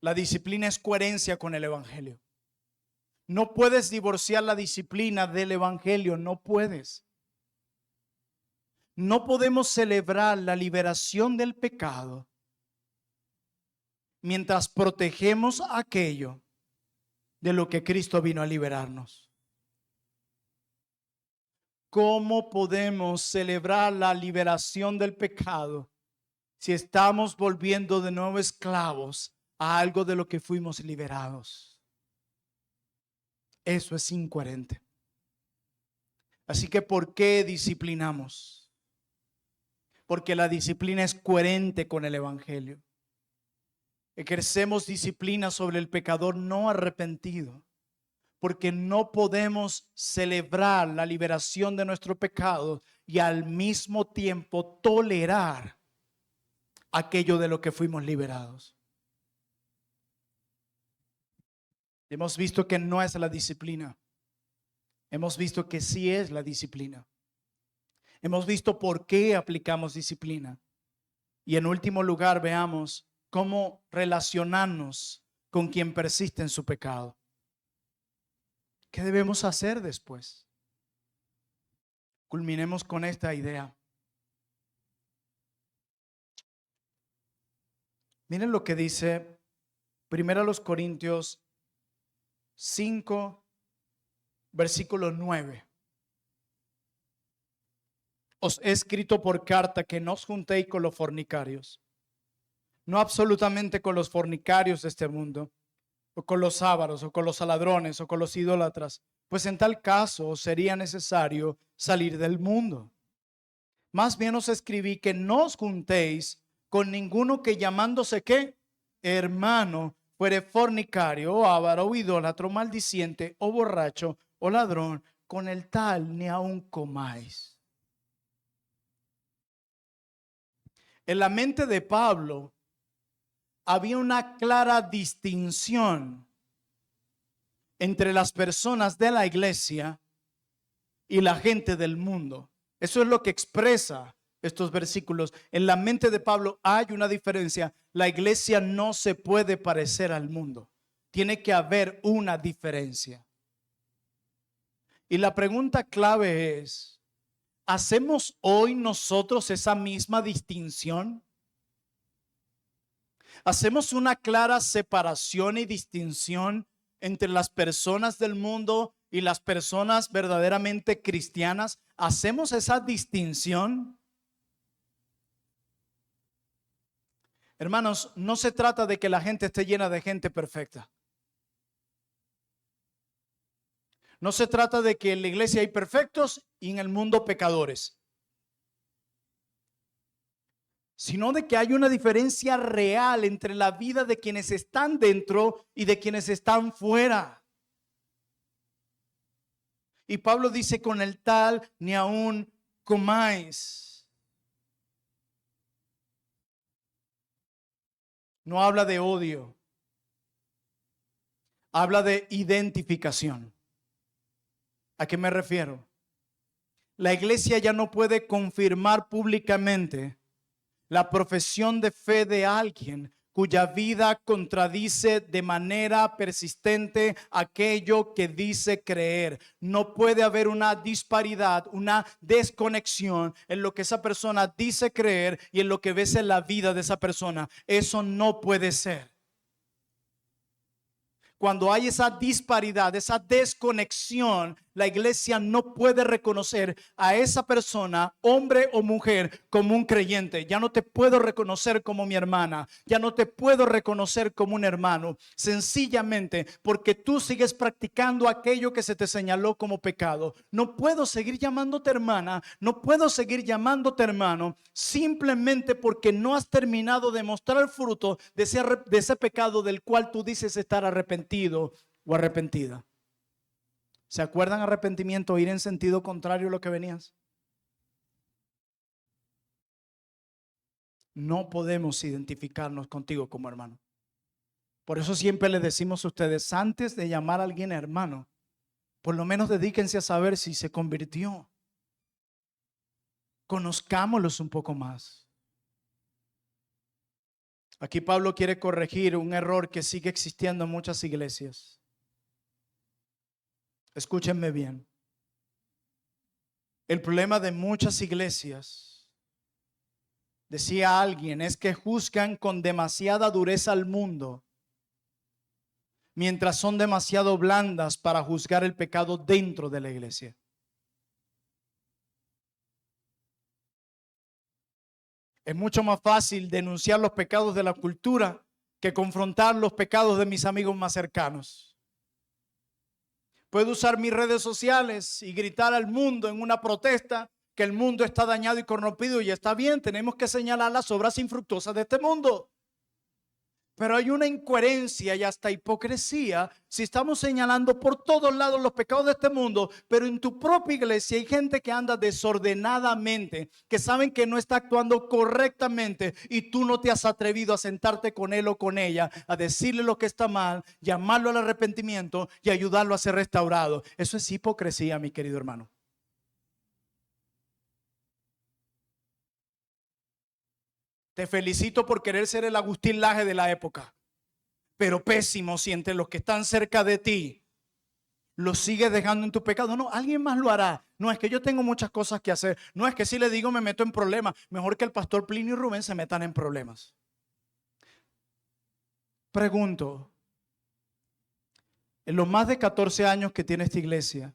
A: La disciplina es coherencia con el evangelio. No puedes divorciar la disciplina del evangelio, no puedes. No podemos celebrar la liberación del pecado mientras protegemos aquello de lo que Cristo vino a liberarnos. ¿Cómo podemos celebrar la liberación del pecado si estamos volviendo de nuevo esclavos a algo de lo que fuimos liberados? Eso es incoherente. Así que ¿por qué disciplinamos? Porque la disciplina es coherente con el evangelio. Ejercemos disciplina sobre el pecador no arrepentido, porque no podemos celebrar la liberación de nuestro pecado y al mismo tiempo tolerar aquello de lo que fuimos liberados. Hemos visto que no es la disciplina. Hemos visto que sí es la disciplina. Hemos visto por qué aplicamos disciplina. Y en último lugar, veamos cómo relacionarnos con quien persiste en su pecado. ¿Qué debemos hacer después? Culminemos con esta idea. Miren lo que dice 1 Corintios 5, versículo 9. Os he escrito por carta que no os juntéis con los fornicarios, no absolutamente con los fornicarios de este mundo, o con los ávaros, o con los ladrones, o con los idólatras, pues en tal caso sería necesario salir del mundo. Más bien os escribí que no os juntéis con ninguno que llamándose ¿qué? Hermano, fuere fornicario, o avaro, o idólatra, o maldiciente, o borracho, o ladrón, con el tal ni aun comáis. En la mente de Pablo había una clara distinción entre las personas de la iglesia y la gente del mundo. Eso es lo que expresa estos versículos. En la mente de Pablo hay una diferencia. La iglesia no se puede parecer al mundo. Tiene que haber una diferencia. Y la pregunta clave es, ¿hacemos hoy nosotros esa misma distinción? ¿Hacemos una clara separación y distinción entre las personas del mundo y las personas verdaderamente cristianas? ¿Hacemos esa distinción? Hermanos, no se trata de que la gente esté llena de gente perfecta. No se trata de que en la iglesia hay perfectos y en el mundo pecadores, sino de que hay una diferencia real entre la vida de quienes están dentro y de quienes están fuera. Y Pablo dice, con el tal ni aun comáis. No habla de odio, habla de identificación. ¿A qué me refiero? La iglesia ya no puede confirmar públicamente la profesión de fe de alguien cuya vida contradice de manera persistente aquello que dice creer. No puede haber una disparidad, una desconexión en lo que esa persona dice creer y en lo que ves en la vida de esa persona. Eso no puede ser. Cuando hay esa disparidad, esa desconexión, la iglesia no puede reconocer a esa persona, hombre o mujer, como un creyente. Ya no te puedo reconocer como mi hermana, ya no te puedo reconocer como un hermano, sencillamente porque tú sigues practicando aquello que se te señaló como pecado. No puedo seguir llamándote hermana, no puedo seguir llamándote hermano, simplemente porque no has terminado de mostrar el fruto de ese pecado del cual tú dices estar arrepentido o arrepentida. ¿Se acuerdan arrepentimiento? Ir en sentido contrario a lo que venías. No podemos identificarnos contigo como hermano. Por eso siempre les decimos a ustedes, antes de llamar a alguien hermano, por lo menos dedíquense a saber si se convirtió. Conozcámoslos un poco más. Aquí Pablo quiere corregir un error que sigue existiendo en muchas iglesias. Escúchenme bien. El problema de muchas iglesias, decía alguien, es que juzgan con demasiada dureza al mundo, mientras son demasiado blandas para juzgar el pecado dentro de la iglesia. Es mucho más fácil denunciar los pecados de la cultura que confrontar los pecados de mis amigos más cercanos. Puedo usar mis redes sociales y gritar al mundo en una protesta que el mundo está dañado y corrompido, y está bien, tenemos que señalar las obras infructuosas de este mundo. Pero hay una incoherencia y hasta hipocresía si estamos señalando por todos lados los pecados de este mundo, pero en tu propia iglesia hay gente que anda desordenadamente, que saben que no está actuando correctamente, y tú no te has atrevido a sentarte con él o con ella, a decirle lo que está mal, llamarlo al arrepentimiento y ayudarlo a ser restaurado. Eso es hipocresía, mi querido hermano. Te felicito por querer ser el Agustín Laje de la época, pero pésimo si entre los que están cerca de ti los sigues dejando en tu pecado. No, alguien más lo hará. No es que yo tengo muchas cosas que hacer. No es que si le digo me meto en problemas. Mejor que el pastor Plinio y Rubén se metan en problemas. Pregunto, en los más de 14 años que tiene esta iglesia,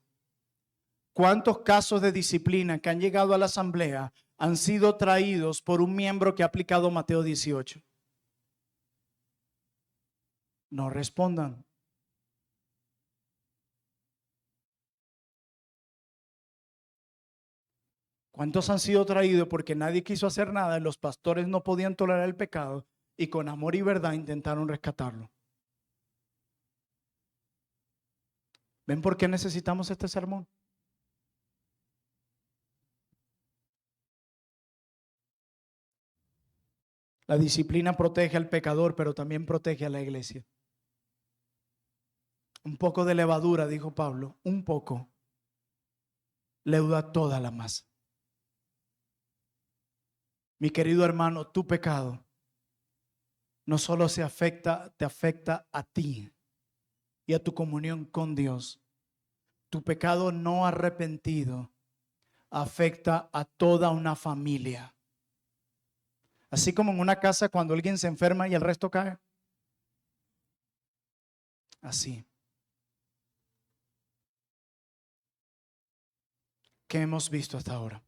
A: ¿cuántos casos de disciplina que han llegado a la asamblea han sido traídos por un miembro que ha aplicado Mateo 18? No respondan. ¿Cuántos han sido traídos porque nadie quiso hacer nada? Los pastores no podían tolerar el pecado y con amor y verdad intentaron rescatarlo. ¿Ven por qué necesitamos este sermón? La disciplina protege al pecador, pero también protege a la iglesia. Un poco de levadura, dijo Pablo, un poco leuda toda la masa. Mi querido hermano, tu pecado no solo te afecta a ti y a tu comunión con Dios. Tu pecado no arrepentido afecta a toda una familia. Así como en una casa cuando alguien se enferma y el resto cae. Así. ¿Qué hemos visto hasta ahora?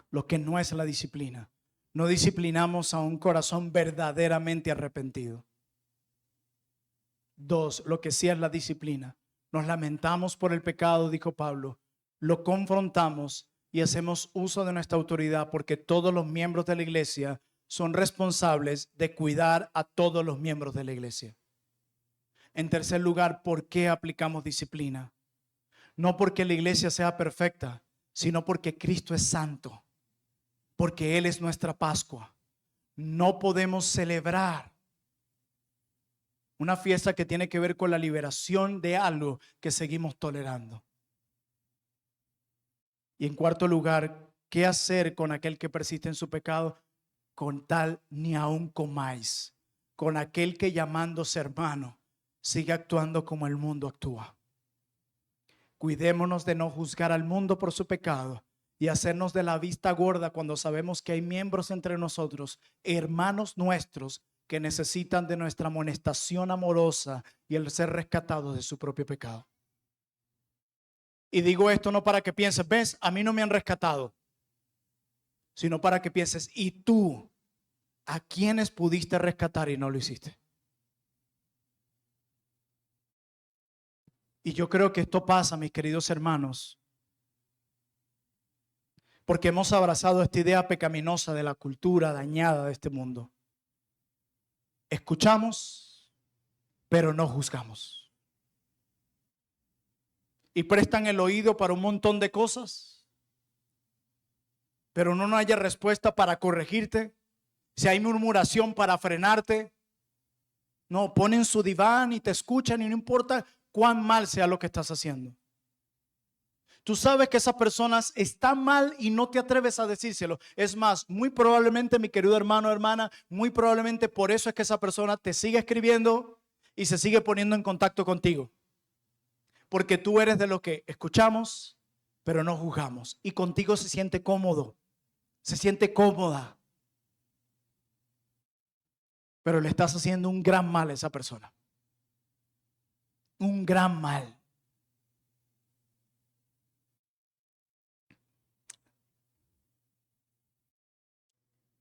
A: Lo que no es la disciplina. No disciplinamos a un corazón verdaderamente arrepentido. 2, lo que sí es la disciplina. Nos lamentamos por el pecado, dijo Pablo. Lo confrontamos y hacemos uso de nuestra autoridad, porque todos los miembros de la iglesia son responsables de cuidar a todos los miembros de la iglesia. En tercer lugar, ¿por qué aplicamos disciplina? No porque la iglesia sea perfecta, sino porque Cristo es santo, porque Él es nuestra Pascua. No podemos celebrar Una fiesta que tiene que ver con la liberación de algo que seguimos tolerando. Y en cuarto lugar, ¿qué hacer con aquel que persiste en su pecado? Con tal ni aun comáis, con aquel que llamándose hermano sigue actuando como el mundo actúa. Cuidémonos de no juzgar al mundo por su pecado y hacernos de la vista gorda cuando sabemos que hay miembros entre nosotros, hermanos nuestros, que necesitan de nuestra amonestación amorosa y el ser rescatados de su propio pecado. Y digo esto no para que pienses, ves, a mí no me han rescatado, sino para que pienses, ¿y tú a quiénes pudiste rescatar y no lo hiciste? Y yo creo que esto pasa, mis queridos hermanos, porque hemos abrazado esta idea pecaminosa de la cultura dañada de este mundo. Escuchamos, pero no juzgamos. Y prestan el oído para un montón de cosas, pero no haya respuesta para corregirte. Si hay murmuración para frenarte, no, ponen su diván y te escuchan y no importa cuán mal sea lo que estás haciendo. Tú sabes que esas personas están mal y no te atreves a decírselo. Es más, muy probablemente, mi querido hermano o hermana, muy probablemente por eso es que esa persona te sigue escribiendo y se sigue poniendo en contacto contigo. Porque tú eres de los que escuchamos, pero no juzgamos. Y contigo se siente cómodo, se siente cómoda. Pero le estás haciendo un gran mal a esa persona. Un gran mal.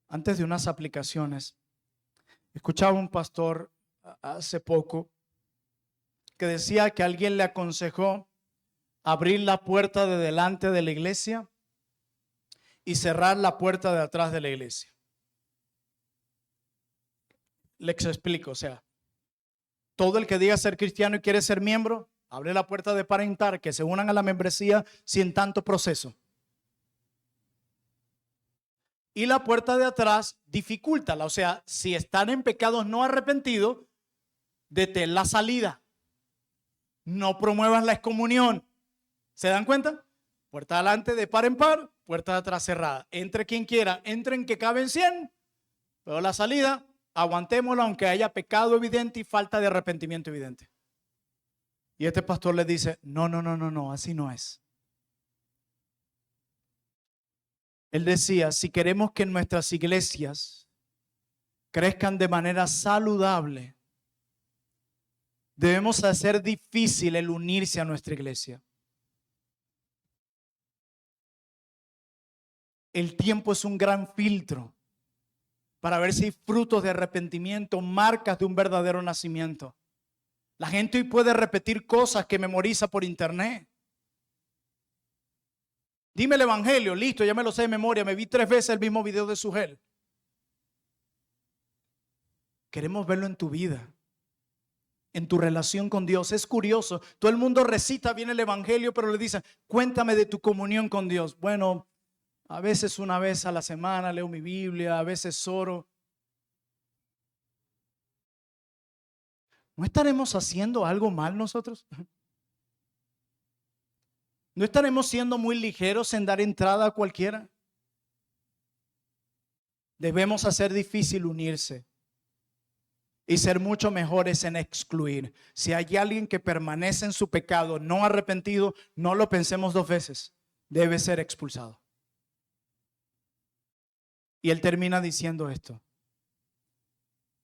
A: Antes de unas aplicaciones, escuchaba un pastor hace poco que decía que alguien le aconsejó abrir la puerta de delante de la iglesia y cerrar la puerta de atrás de la iglesia. Les explico, o sea, todo el que diga ser cristiano y quiere ser miembro, abre la puerta de par en par, que se unan a la membresía sin tanto proceso. Y la puerta de atrás dificúltala, o sea, si están en pecados no arrepentidos, detén la salida. No promuevas la excomunión. ¿Se dan cuenta? Puerta adelante de par en par, puerta de atrás cerrada. Entre quien quiera, entren que caben 100, pero la salida, aguantémosla aunque haya pecado evidente y falta de arrepentimiento evidente. Y este pastor le dice, no, así no es. Él decía, si queremos que nuestras iglesias crezcan de manera saludable, debemos hacer difícil el unirse a nuestra iglesia. El tiempo es un gran filtro para ver si hay frutos de arrepentimiento, marcas de un verdadero nacimiento. La gente hoy puede repetir cosas que memoriza por internet. Dime el evangelio, listo, ya me lo sé de memoria, me vi 3 veces el mismo video de Sugel. Queremos verlo en tu vida, en tu relación con Dios. Es curioso, todo el mundo recita bien el evangelio, pero le dicen, cuéntame de tu comunión con Dios. Bueno, a veces una vez a la semana leo mi Biblia, a veces oro. ¿No estaremos haciendo algo mal nosotros? ¿No estaremos siendo muy ligeros en dar entrada a cualquiera? Debemos hacer difícil unirse y ser mucho mejores en excluir. Si hay alguien que permanece en su pecado no arrepentido, no lo pensemos 2 veces. Debe ser expulsado. Y él termina diciendo esto.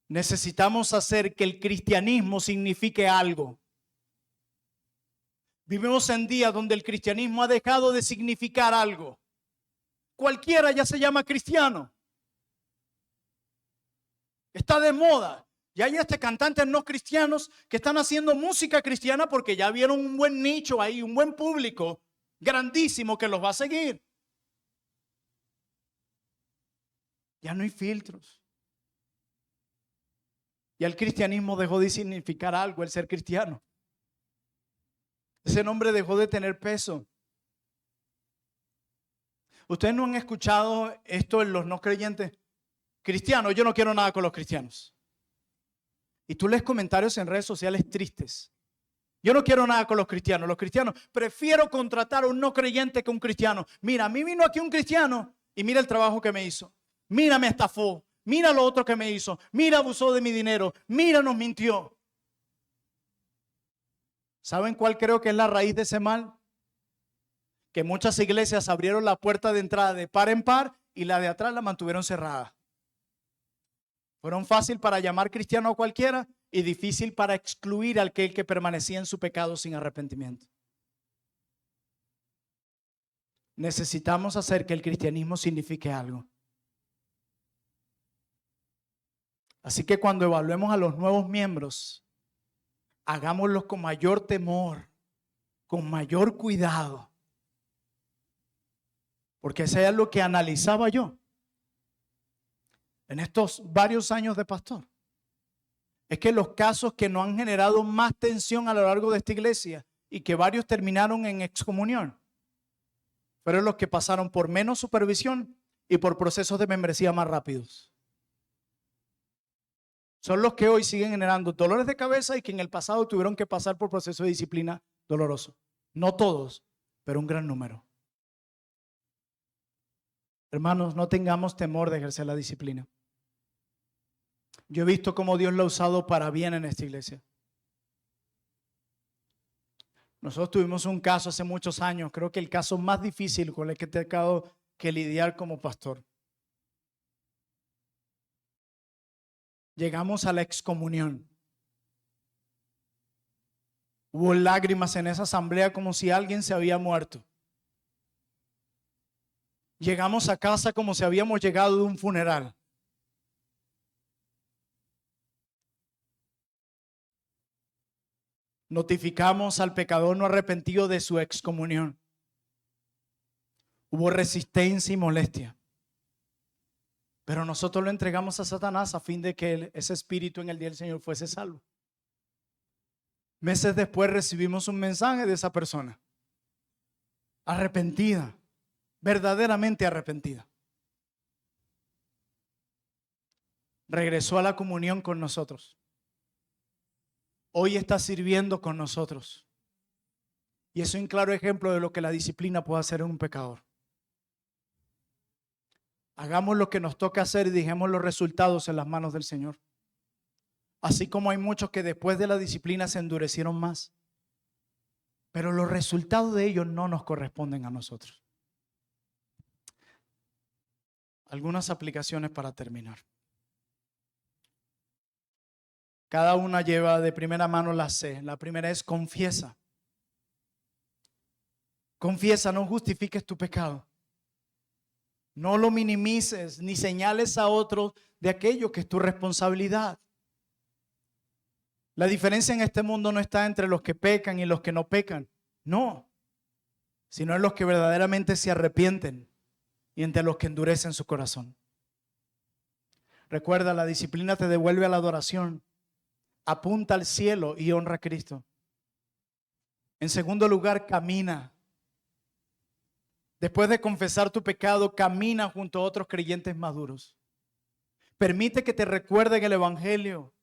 A: Necesitamos hacer que el cristianismo signifique algo. Vivimos en días donde el cristianismo ha dejado de significar algo. Cualquiera ya se llama cristiano. Está de moda. Y hay cantantes no cristianos que están haciendo música cristiana porque ya vieron un buen nicho ahí, un buen público grandísimo que los va a seguir. Ya no hay filtros. Ya el cristianismo dejó de significar algo, el ser cristiano. Ese nombre dejó de tener peso. ¿Ustedes no han escuchado esto en los no creyentes? Cristianos, yo no quiero nada con los cristianos. Y tú lees comentarios en redes sociales tristes. Yo no quiero nada con los cristianos. Los cristianos, prefiero contratar a un no creyente que un cristiano. Mira, a mí vino aquí un cristiano y mira el trabajo que me hizo. Mira, me estafó. Mira lo otro que me hizo. Mira, abusó de mi dinero. Mira, nos mintió. ¿Saben cuál creo que es la raíz de ese mal? Que muchas iglesias abrieron la puerta de entrada de par en par y la de atrás la mantuvieron cerrada. Fueron fácil para llamar cristiano a cualquiera y difícil para excluir a aquel que permanecía en su pecado sin arrepentimiento. Necesitamos hacer que el cristianismo signifique algo. Así que cuando evaluemos a los nuevos miembros, hagámoslo con mayor temor, con mayor cuidado. Porque eso es lo que analizaba yo en estos varios años de pastor. Es que los casos que no han generado más tensión a lo largo de esta iglesia y que varios terminaron en excomunión, fueron los que pasaron por menos supervisión y por procesos de membresía más rápidos. Son los que hoy siguen generando dolores de cabeza y que en el pasado tuvieron que pasar por procesos de disciplina doloroso. No todos, pero un gran número. Hermanos, no tengamos temor de ejercer la disciplina. Yo he visto cómo Dios lo ha usado para bien en esta iglesia. Nosotros tuvimos un caso hace muchos años, creo que el caso más difícil con el que he tenido que lidiar como pastor. Llegamos a la excomunión. Hubo lágrimas en esa asamblea como si alguien se había muerto. Llegamos a casa como si habíamos llegado de un funeral. Notificamos al pecador no arrepentido de su excomunión. Hubo resistencia y molestia. Pero nosotros lo entregamos a Satanás a fin de que ese espíritu en el día del Señor fuese salvo. Meses después recibimos un mensaje de esa persona. Arrepentida. Verdaderamente arrepentida. Regresó a la comunión con nosotros. Hoy está sirviendo con nosotros. Y eso es un claro ejemplo de lo que la disciplina puede hacer en un pecador. Hagamos lo que nos toca hacer y dejemos los resultados en las manos del Señor. Así como hay muchos que después de la disciplina se endurecieron más. Pero los resultados de ellos no nos corresponden a nosotros. Algunas aplicaciones para terminar. Cada una lleva de primera mano la C. La primera es confiesa. Confiesa, no justifiques tu pecado. No lo minimices ni señales a otros de aquello que es tu responsabilidad. La diferencia en este mundo no está entre los que pecan y los que no pecan. No, sino en los que verdaderamente se arrepienten y entre los que endurecen su corazón. Recuerda, la disciplina te devuelve a la adoración. Apunta al cielo y honra a Cristo. En segundo lugar, camina. Después de confesar tu pecado, camina junto a otros creyentes maduros. Permite que te recuerden el Evangelio,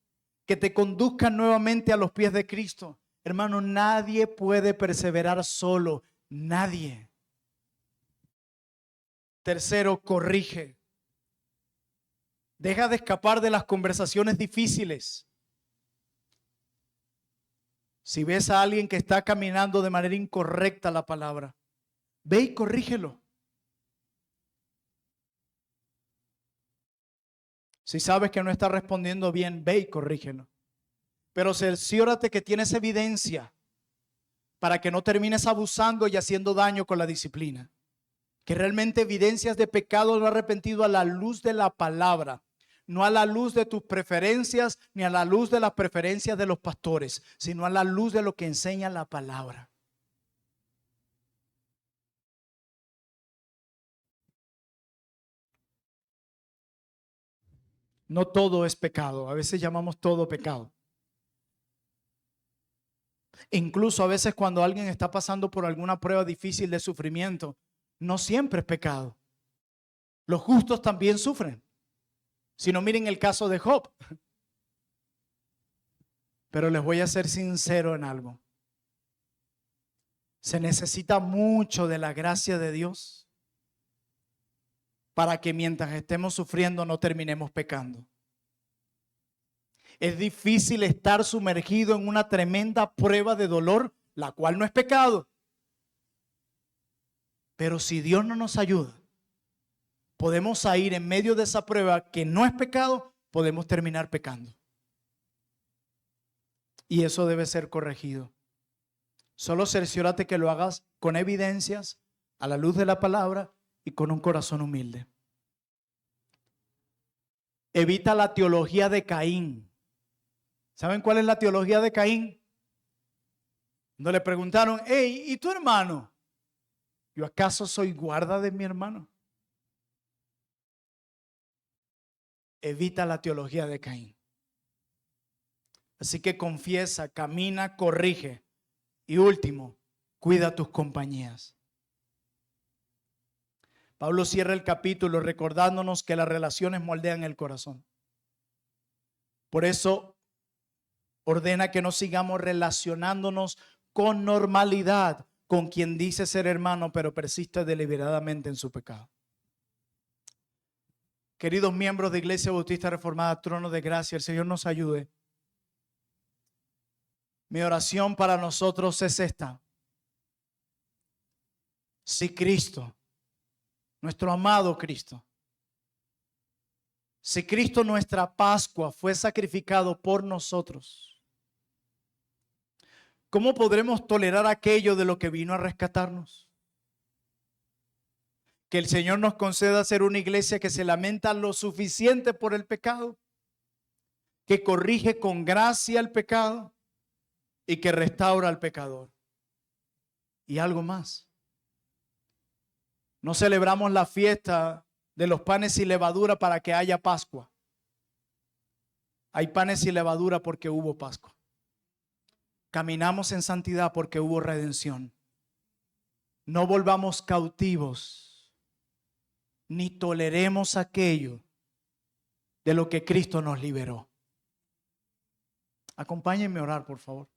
A: que te conduzcan nuevamente a los pies de Cristo. Hermano, nadie puede perseverar solo, nadie. Tercero, corrige. Deja de escapar de las conversaciones difíciles. Si ves a alguien que está caminando de manera incorrecta la palabra, ve y corrígelo. Si sabes que no está respondiendo bien, ve y corrígelo. Pero cerciórate que tienes evidencia para que no termines abusando y haciendo daño con la disciplina. Que realmente evidencias de pecado no arrepentido a la luz de la palabra. No a la luz de tus preferencias, ni a la luz de las preferencias de los pastores, sino a la luz de lo que enseña la palabra. No todo es pecado, a veces llamamos todo pecado. Incluso a veces cuando alguien está pasando por alguna prueba difícil de sufrimiento, no siempre es pecado. Los justos también sufren. Si no, miren el caso de Job. Pero les voy a ser sincero en algo. Se necesita mucho de la gracia de Dios para que mientras estemos sufriendo no terminemos pecando. Es difícil estar sumergido en una tremenda prueba de dolor, la cual no es pecado. Pero si Dios no nos ayuda, podemos ir en medio de esa prueba que no es pecado, podemos terminar pecando. Y eso debe ser corregido. Solo cerciórate que lo hagas con evidencias, a la luz de la palabra y con un corazón humilde. Evita la teología de Caín. ¿Saben cuál es la teología de Caín? Cuando le preguntaron, hey, ¿y tu hermano? ¿Yo acaso soy guarda de mi hermano? Evita la teología de Caín. Así que confiesa, camina, corrige. Y último, cuida tus compañías. Pablo cierra el capítulo recordándonos que las relaciones moldean el corazón. Por eso ordena que no sigamos relacionándonos con normalidad con quien dice ser hermano, pero persiste deliberadamente en su pecado. Queridos miembros de Iglesia Bautista Reformada, Trono de Gracia, el Señor nos ayude. Mi oración para nosotros es esta. Si Cristo, nuestro amado Cristo, si Cristo nuestra Pascua fue sacrificado por nosotros, ¿cómo podremos tolerar aquello de lo que vino a rescatarnos? Que el Señor nos conceda ser una iglesia que se lamenta lo suficiente por el pecado, que corrige con gracia el pecado y que restaura al pecador. Y algo más. No celebramos la fiesta de los panes y levadura para que haya Pascua. Hay panes y levadura porque hubo Pascua. Caminamos en santidad porque hubo redención. No volvamos cautivos, ni toleremos aquello de lo que Cristo nos liberó. Acompáñenme a orar, por favor.